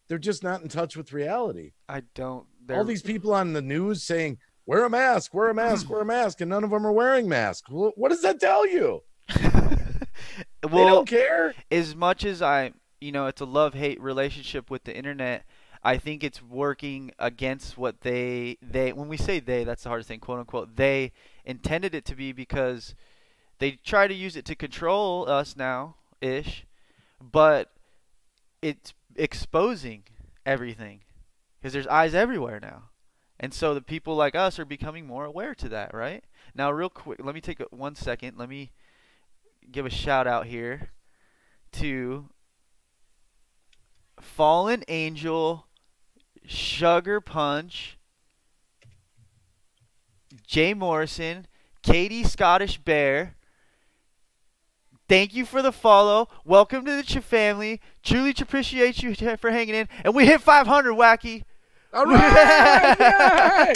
They're just not in touch with reality. I don't. All these people on the news saying, wear a mask, wear a mask, wear a mask, and none of them are wearing masks. Well, what does that tell you? They don't care. As much as it's a love-hate relationship with the internet, I think it's working against what they when we say they, that's the hardest thing, quote unquote, they intended it to be, because they try to use it to control us now ish, but it's exposing everything because there's eyes everywhere now. And so the people like us are becoming more aware to that, right? Now, real quick, let me take 1 second. Let me give a shout out here to Fallen Angel, Sugar Punch, Jay Morrison, Katie Scottish Bear. Thank you for the follow. Welcome to the family. Truly appreciate you for hanging in. And we hit 500, Wacky. All right!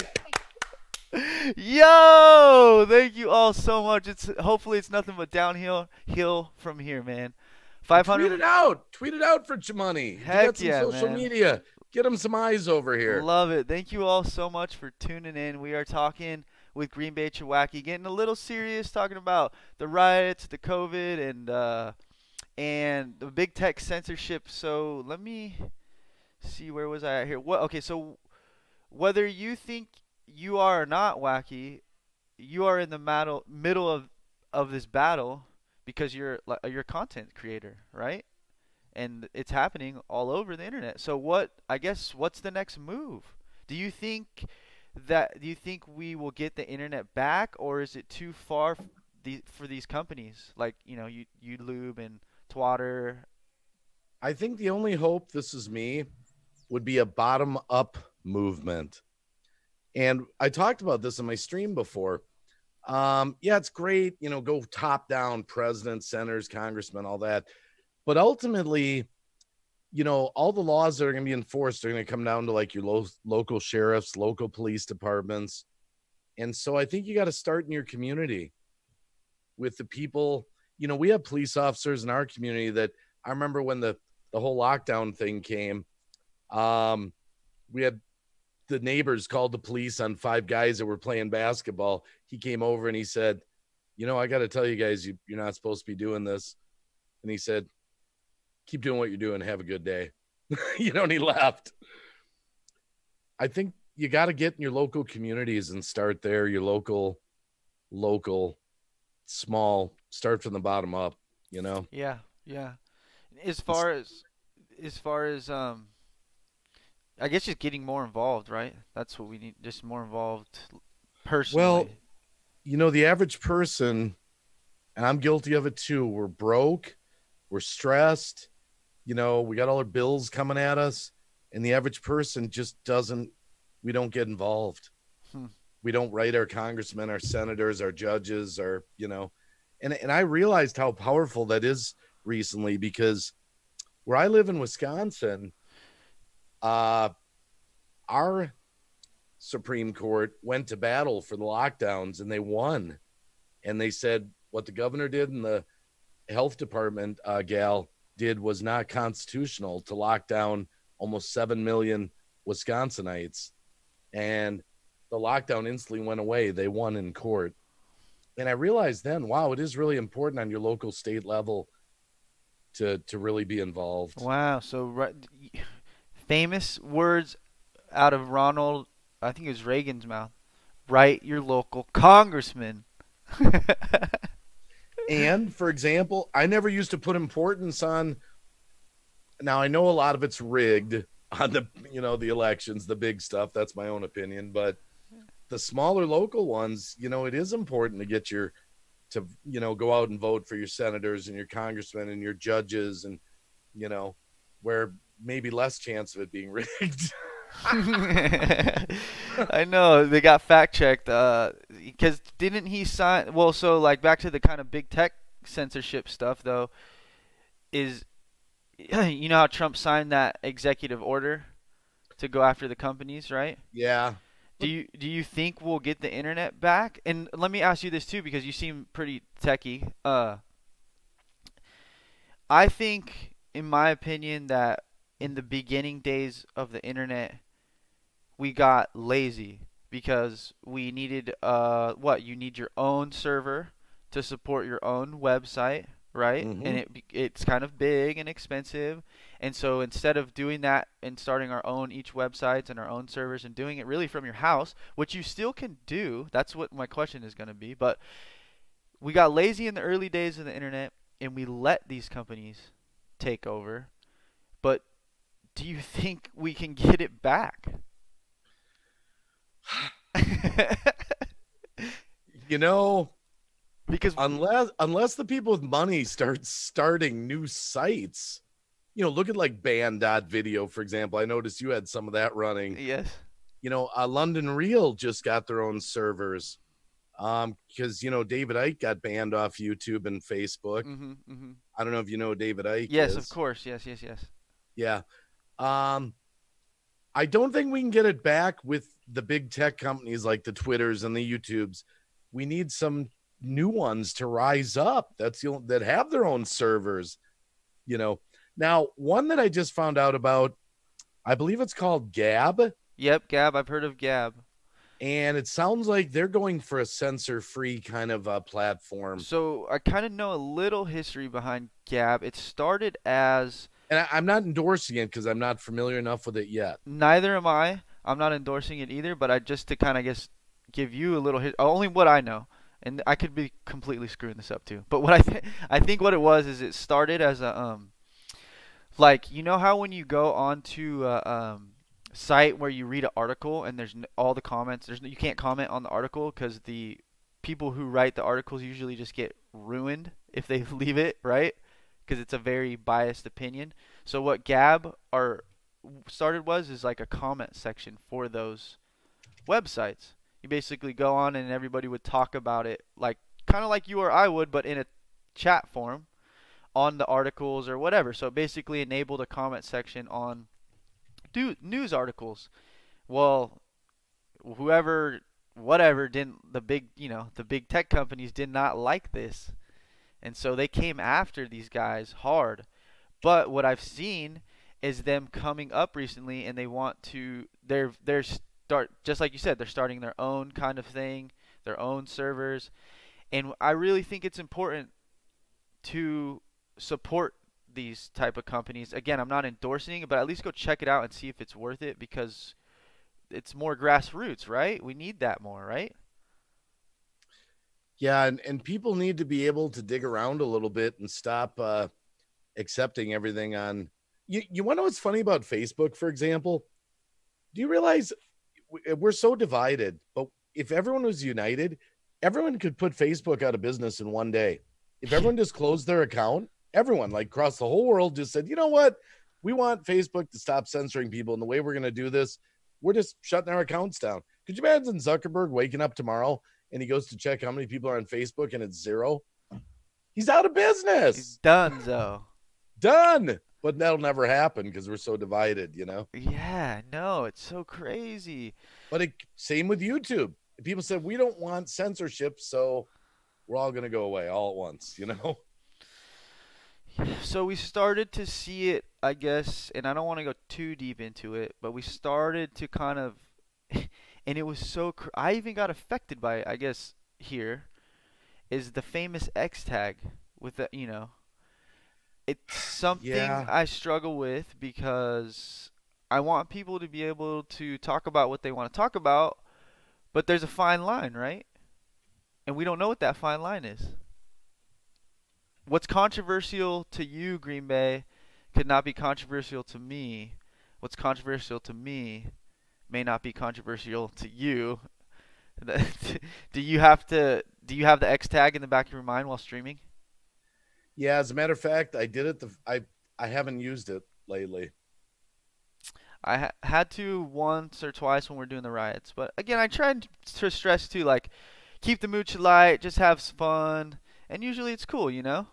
Yo! Thank you all so much. Hopefully it's nothing but downhill from here, man. 500. Tweet it out for ChaMoney. Heck you got some social man. media. Get them some eyes over here. Love it. Thank you all so much for tuning in. We are talking with GreenBayWacky, getting a little serious, talking about the riots, the COVID, and the big tech censorship. So let me see, where was I at here? Okay, so whether you think you are or not, Wacky, you are in the middle of this battle because you're a content creator, right? And it's happening all over the internet. So what's the next move? Do you think we will get the internet back, or is it too far for these companies like, YouTube and Twitter? I think the only hope, this is me, would be a bottom-up movement. And I talked about this in my stream before. Yeah, it's great, go top-down, presidents, senators, congressmen, all that. But ultimately, all the laws that are going to be enforced are going to come down to like your local sheriffs, local police departments. And so I think you got to start in your community with the people. We have police officers in our community that I remember when the whole lockdown thing came. We had the neighbors called the police on 5 guys that were playing basketball. He came over and he said, I got to tell you guys, you're not supposed to be doing this. And he said, keep doing what you're doing. Have a good day. And he left. I think you got to get in your local communities and start there. Your local, small, start from the bottom up, Yeah. As far as I guess just getting more involved, right? That's what we need, just more involved personally. Well, the average person, and I'm guilty of it too, we're broke, we're stressed, we got all our bills coming at us, and the average person just we don't get involved. We don't write our congressmen, our senators, our judges, and I realized how powerful that is recently, because where I live in Wisconsin, our Supreme Court went to battle for the lockdowns and they won. And they said what the governor did and the health department gal, did was not constitutional to lock down almost 7 million Wisconsinites. And the lockdown instantly went away. They won in court. And I realized then, wow, it is really important on your local state level to really be involved. Wow. So famous words out of Ronald, I think it was Reagan's mouth. Write your local congressman. And for example, I never used to put importance on, now I know a lot of it's rigged on the, the elections, the big stuff. That's my own opinion, but the smaller local ones, it is important to get go out and vote for your senators and your congressmen and your judges, and where maybe less chance of it being rigged. I know they got fact checked because didn't he sign? Well, so like back to the kind of big tech censorship stuff though, is you know how Trump signed that executive order to go after the companies, right? Yeah. Do you think we'll get the internet back? And let me ask you this too, because you seem pretty techie. I think, in my opinion, that in the beginning days of the internet, we got lazy because we needed what? You need your own server to support your own website, right? Mhm. And it's kind of big and expensive. And so instead of doing that and starting our own each websites and our own servers and doing it really from your house, which you still can do, that's what my question is going to be. But we got lazy in the early days of the internet and we let these companies take over. But do you think we can get it back? Because unless the people with money start starting new sites, look at like band.video, for example. I noticed you had some of that running. yes. London Real just got their own servers. Because David Icke got banned off YouTube and Facebook. I don't know if you know who David Icke Yes, is. of course. Yes. Yeah. I don't think we can get it back with the big tech companies like the Twitters and the YouTubes. We need some new ones to rise up that have their own servers. Now, one that I just found out about, I believe it's called Gab. Yep, Gab. I've heard of Gab. And it sounds like they're going for a censor-free kind of platform. So I kind of know a little history behind Gab. It started as... And I'm not endorsing it because I'm not familiar enough with it yet. Neither am I. I'm not endorsing it either, but just to kind of, give you a little... only what I know. And I could be completely screwing this up too. But what I think what it was is it started as a... like, you know how when you go onto a site where you read an article and there's all the comments, you can't comment on the article because the people who write the articles usually just get ruined if they leave it, right? Because it's a very biased opinion. So what Gab started is like a comment section for those websites. You basically go on and everybody would talk about it, like kind of like you or I would, but in a chat form on the articles or whatever. So it basically enabled a comment section on news articles. Well, whatever didn't, the big tech companies did not like this. And so they came after these guys hard. But what I've seen is them coming up recently and they want to they're just like you said, they're starting their own kind of thing, their own servers. And I really think it's important to support these type of companies. Again, I'm not endorsing it, but at least go check it out and see if it's worth it because it's more grassroots, right? We need that more, right? Yeah, and people need to be able to dig around a little bit and stop accepting everything on. You want to know what's funny about Facebook, for example? Do you realize we're so divided, but if everyone was united, everyone could put Facebook out of business in one day. If everyone just closed their account, everyone like across the whole world just said, you know what? We want Facebook to stop censoring people. And the way we're going to do this, we're just shutting our accounts down. Could you imagine Zuckerberg waking up tomorrow and he goes to check how many people are on Facebook and it's 0? He's out of business. He's done, though. Done. But that'll never happen because we're so divided, Yeah, no, it's so crazy. But same with YouTube. People said, we don't want censorship, so we're all going to go away all at once, So we started to see it, I guess, and I don't want to go too deep into it, but we started to kind of, and it was so, I even got affected by it, I guess, here, is the famous X tag with the, it's something Yeah. I struggle with because I want people to be able to talk about what they want to talk about, but there's a fine line, right? And we don't know what that fine line is. What's controversial to you, Green Bay, could not be controversial to me. What's controversial to me may not be controversial to you. Do you have the X tag in the back of your mind while streaming? Yeah, as a matter of fact, I did it. I haven't used it lately. I had to once or twice when we're doing the riots, but again, I tried to stress too, like keep the mood light, just have some fun, and usually it's cool, you know.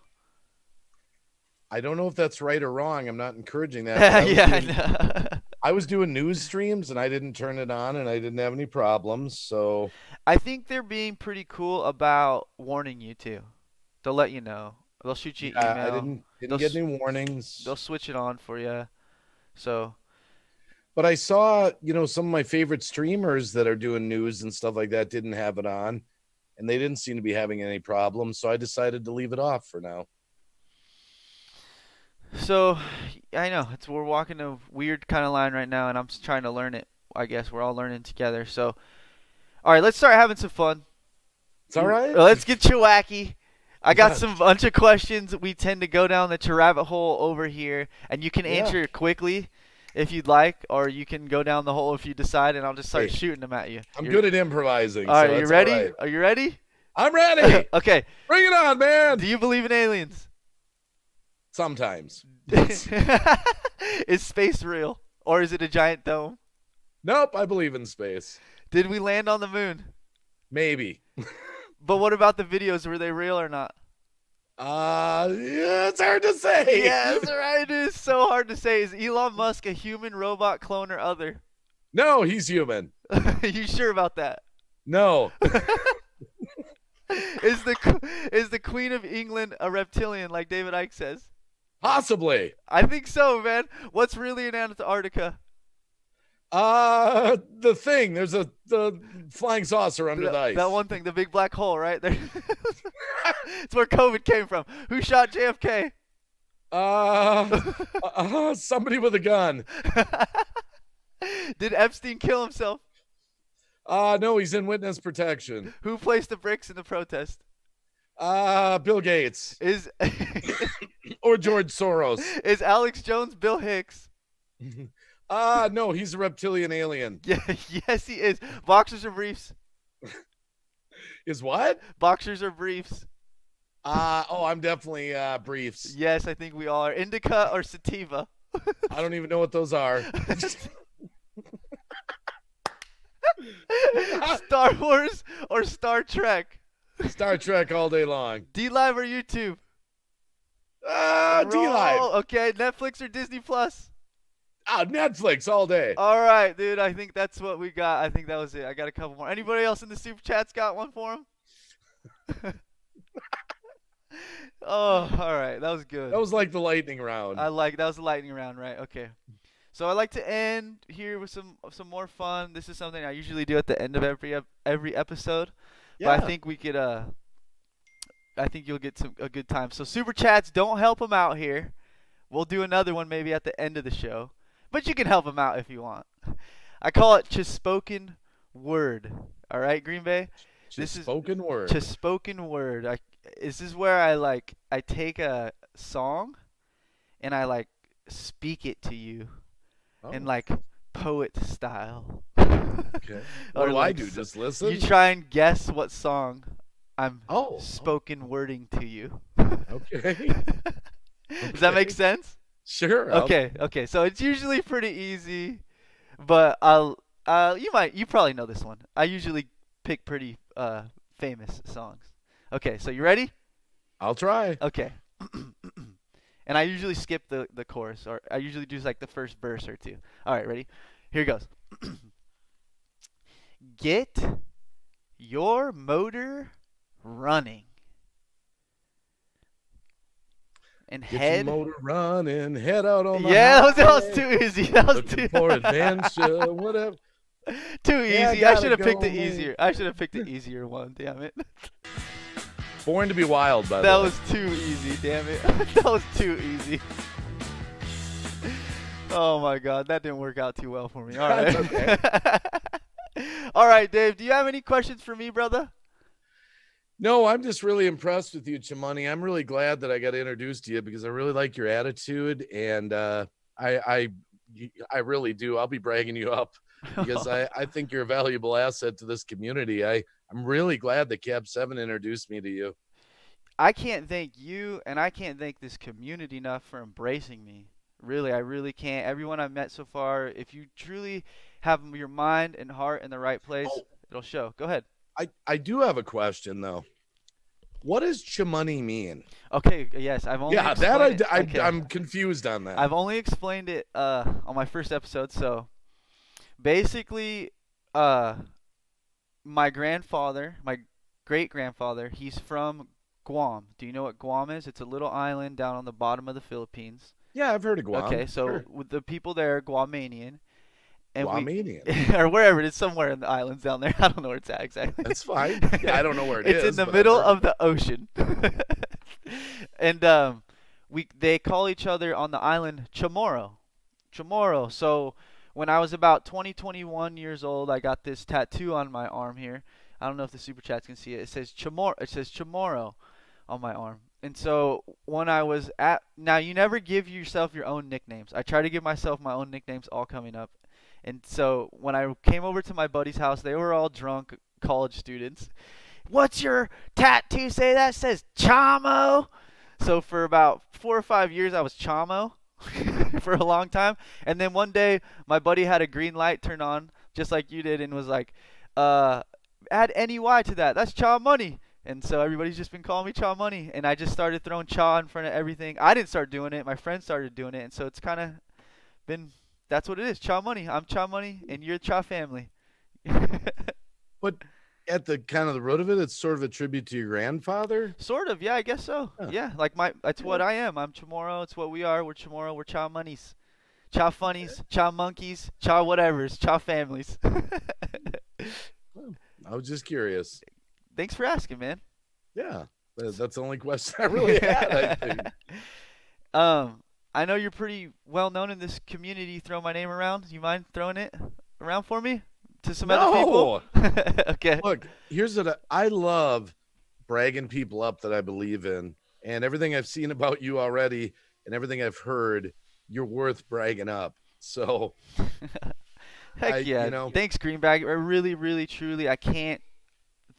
I don't know if that's right or wrong. I'm not encouraging that. Yeah, I know. I was doing news streams and I didn't turn it on and I didn't have any problems. So I think they're being pretty cool about warning you too. They'll let you know. They'll shoot you an I email. didn't get any warnings. They'll switch it on for you. So But I saw, some of my favorite streamers that are doing news and stuff like that didn't have it on, and they didn't seem to be having any problems. So I decided to leave it off for now. So I know we're walking a weird kind of line right now, and I'm just trying to learn it. I guess we're all learning together. So, all right, let's start having some fun. It's all right. Let's get wacky. I got Yeah. some bunch of questions. We tend to go down the rabbit hole over here, and you can answer quickly if you'd like, or you can go down the hole if you decide, and I'll just start shooting them at you. I'm good at improvising. All right, so you that's ready? all right. Are you ready? I'm ready. Okay. Bring it on, man. Do you believe in aliens? Sometimes. Is space real, or is it a giant dome? Nope, I believe in space. Did we land on the moon? Maybe. But what about the videos? Were they real or not? Yeah, it's hard to say. Yes, right. It is so hard to say. Is Elon Musk a human, robot, clone, or other? No, he's human. You sure about that? No. Is the Queen of England a reptilian, like David Icke says? Possibly. I think so, man. What's really in Antarctica? The thing. There's the flying saucer under the ice. That one thing, the big black hole, right there. It's where COVID came from. Who shot JFK? Somebody with a gun. Did Epstein kill himself? No, he's in witness protection. Who placed the bricks in the protest? Bill Gates Is or George Soros. is Alex Jones Bill Hicks? No, he's a reptilian alien. Yeah, yes, he is. Boxers or briefs? Is what? Boxers or briefs? I'm definitely briefs. Yes, I think we all are. Indica or sativa? I don't even know what those are. Star Wars or Star Trek? Star Trek all day long. D-Live or YouTube? D-Live. Roll. Okay, Netflix or Disney Plus? Netflix all day. All right, dude. I think that's what we got. I think that was it. I got a couple more. Anybody else in the super chats got one for him? Oh, all right. That was good. That was like the lightning round. That was the lightning round, right? Okay. So I like to end here with some more fun. This is something I usually do at the end of every episode. Yeah. But I think we could I think you'll get a good time. So super chats, don't help him out here. We'll do another one maybe at the end of the show. But you can help him out if you want. I call it just spoken word. All right, Green Bay? This is spoken word. Just spoken word. This is where I take a song and I speak it to you in poet style. Okay. What do I do? Just listen? You try and guess what song I'm Oh. spoken wording to you. Okay. Does that make sense? Sure. Okay. So it's usually pretty easy, but you probably know this one. I usually pick pretty famous songs. Okay, so you ready? I'll try. Okay. And I usually skip the chorus, or I usually do the first verse or two. All right, ready? Here goes. Get your motor running. and Get your head. motor running, head out on the Yeah, that was highway, too easy. That was looking too for adventure, whatever. too Yeah, I easy. I gotta should have picked go the home. easier. I should have picked the easier one. Damn it. Born to be Wild, by That the way. was too easy. Damn it. That was too easy. Oh my God, that didn't work out too well for me. All right. That's okay. All right, Dave. Do you have any questions for me, brother? No, I'm just really impressed with you, ChaMoney. I'm really glad that I got introduced to you because I really like your attitude, and I really do. I'll be bragging you up because I think you're a valuable asset to this community. I'm really glad that Cab 7 introduced me to you. I can't thank you, and I can't thank this community enough for embracing me. Really, I really can't. Everyone I've met so far, if you truly have your mind and heart in the right place, Oh. it'll show. Go ahead. I do have a question though. What does ChaMoney mean? Okay, yes, I've only Yeah, explained that okay. I'm confused on that. I've only explained it on my first episode. So basically, my grandfather, my great grandfather, he's from Guam. Do you know what Guam is? It's a little island down on the bottom of the Philippines. Yeah, I've heard of Guam. Okay, so Sure. with the people there, Guamanian, and Guamanian. or wherever it is, somewhere in the islands down there. I don't know where it's at exactly. That's fine. Yeah, I don't know where it It's is. in the but middle I've heard of the ocean. And they call each other on the island Chamorro. Chamorro. So when I was about 21 years old, I got this tattoo on my arm here. I don't know if the super chats can see it. It says Chamorro on my arm. And so when I was now you never give yourself your own nicknames. I try to give myself my own nicknames all coming up. And so when I came over to my buddy's house, they were all drunk college students. What's your tattoo say that says Chamo? So for about 4 or 5 years I was Chamo for a long time. And then one day my buddy had a green light turn on just like you did and was like, add NEY to that. That's ChaMoney. And so everybody's just been calling me ChaMoney. And I just started throwing Cha in front of everything. I didn't start doing it. My friends started doing it. And so it's kind of been, that's what it is. ChaMoney. I'm ChaMoney and you're Cha family. But at the kind of the root of it, it's sort of a tribute to your grandfather. Sort of, yeah, I guess so. Huh. Yeah, like that's what I am. I'm Chamorro. It's what we are. We're Chamorro. We're ChaMoneys, Cha funnies, Cha monkeys, Cha whatevers, Cha families. I was just curious. Thanks for asking, man. Yeah, that's the only question I really had. I think. I know you're pretty well known in this community. Throw my name around. You mind throwing it around for me to some other people? Okay. Look, here's what I love bragging people up that I believe in, and everything I've seen about you already, and everything I've heard, you're worth bragging up. So, Heck yeah! You know, thanks, Greenbag. I really, really, truly, I can't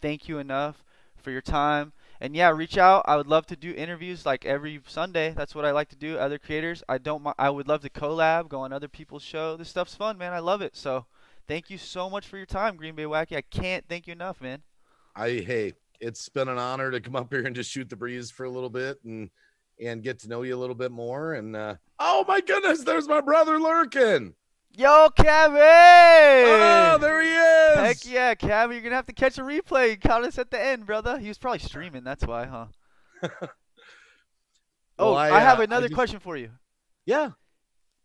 thank you enough for your time. And yeah, reach out. I would love to do interviews like every Sunday. That's what I like to do. Other creators. I would love to collab, go on other people's show. This stuff's fun, man. I love it. So, thank you so much for your time, GreenBayWacky. I can't thank you enough, man. Hey, it's been an honor to come up here and just shoot the breeze for a little bit and get to know you a little bit more. And oh my goodness, there's my brother lurking. Yo, Cabby! Oh, there he is. Heck yeah, Cabby. You're going to have to catch a replay. Caught us at the end, brother. He was probably streaming. That's why, huh? Well, I have another question for you. Yeah.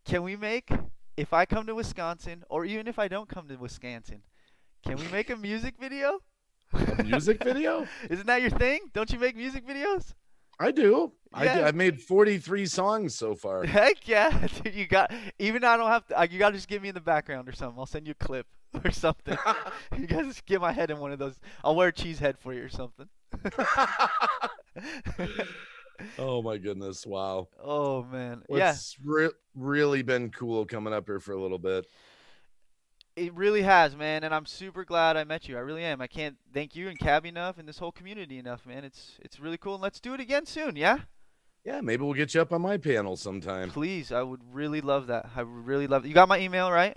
Can we make, if I come to Wisconsin, or even if I don't come to Wisconsin, can we make a music video? A music video? Isn't that your thing? Don't you make music videos? I do. Yeah. I've made 43 songs so far. Heck yeah. Dude, I don't have to, you got to just get me in the background or something. I'll send you a clip or something. You guys just get my head in one of those. I'll wear a cheese head for you or something. Oh my goodness. Wow. Oh man. It's really been cool coming up here for a little bit. It really has, man, and I'm super glad I met you. I really am. I can't thank you and Cabby enough and this whole community enough, man. It's really cool, and let's do it again soon, yeah? Yeah, maybe we'll get you up on my panel sometime. Please, I would really love that. I would really love it. You got my email, right?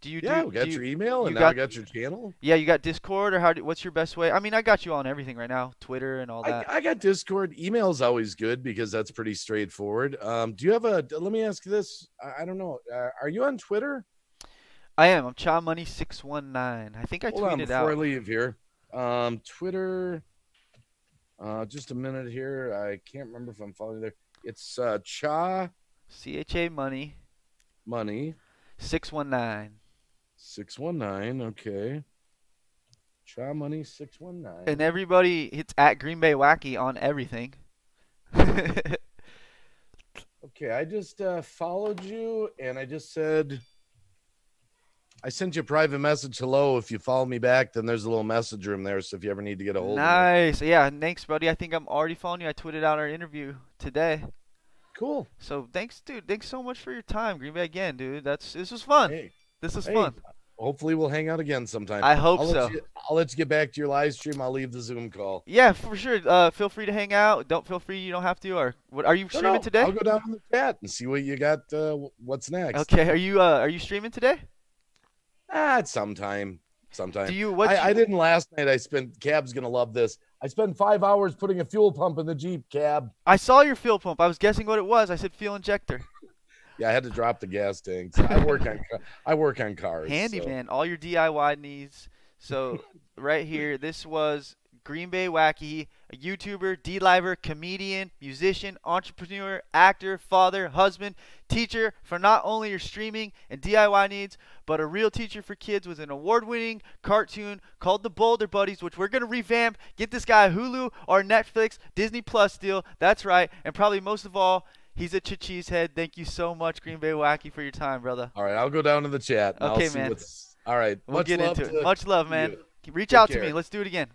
We got your email, and now I got your channel. Yeah, you got Discord, or what's your best way? I mean, I got you on everything right now, Twitter and all that. I got Discord. Email's always good because that's pretty straightforward. Do you have let me ask you this. I don't know. Are you on Twitter? I am. I'm ChaMoney619. I think I tweeted out. Before I leave here. Twitter. Just a minute here. I can't remember if I'm following there. It's Cha CHA Money 619. 619. Okay. Cha Money 619. And everybody, it's at GreenBayWacky on everything. Okay, I just followed you, and I just said I sent you a private message. Hello. If you follow me back, then there's a little message room there. So if you ever need to get a hold of me. Nice. Yeah, thanks, buddy. I think I'm already following you. I tweeted out our interview today. Cool. So thanks, dude. Thanks so much for your time, Green Bay again, dude. This was fun. Hey, This was fun. hopefully we'll hang out again sometime. I hope so. I'll let you get back to your live stream. I'll leave the Zoom call. Yeah, for sure. Feel free to hang out. Don't feel free. You don't have to. Or what? Are you streaming today? I'll go down in the chat and see what you got. What's next? Okay. Are you streaming today? Sometime. Do you? I didn't last night. I spent. Cab's gonna love this. I spent 5 hours putting a fuel pump in the Jeep. Cab. I saw your fuel pump. I was guessing what it was. I said fuel injector. Yeah, I had to drop the gas tanks. I work on cars. Handy so. man, all your DIY needs. So right here, this was Green Bay Wacky, a YouTuber, D-liver, comedian, musician, entrepreneur, actor, father, husband, teacher for not only your streaming and DIY needs, but a real teacher for kids with an award-winning cartoon called The Boulder Buddies, which we're going to revamp, get this guy a Hulu or Netflix, Disney Plus deal. That's right. And probably most of all, he's a cheesehead. Thank you so much, Green Bay Wacky, for your time, brother. All right, I'll go down to the chat. Okay, man. All right. We'll get into it. Much love, man. Reach Take out to care. me. Let's do it again.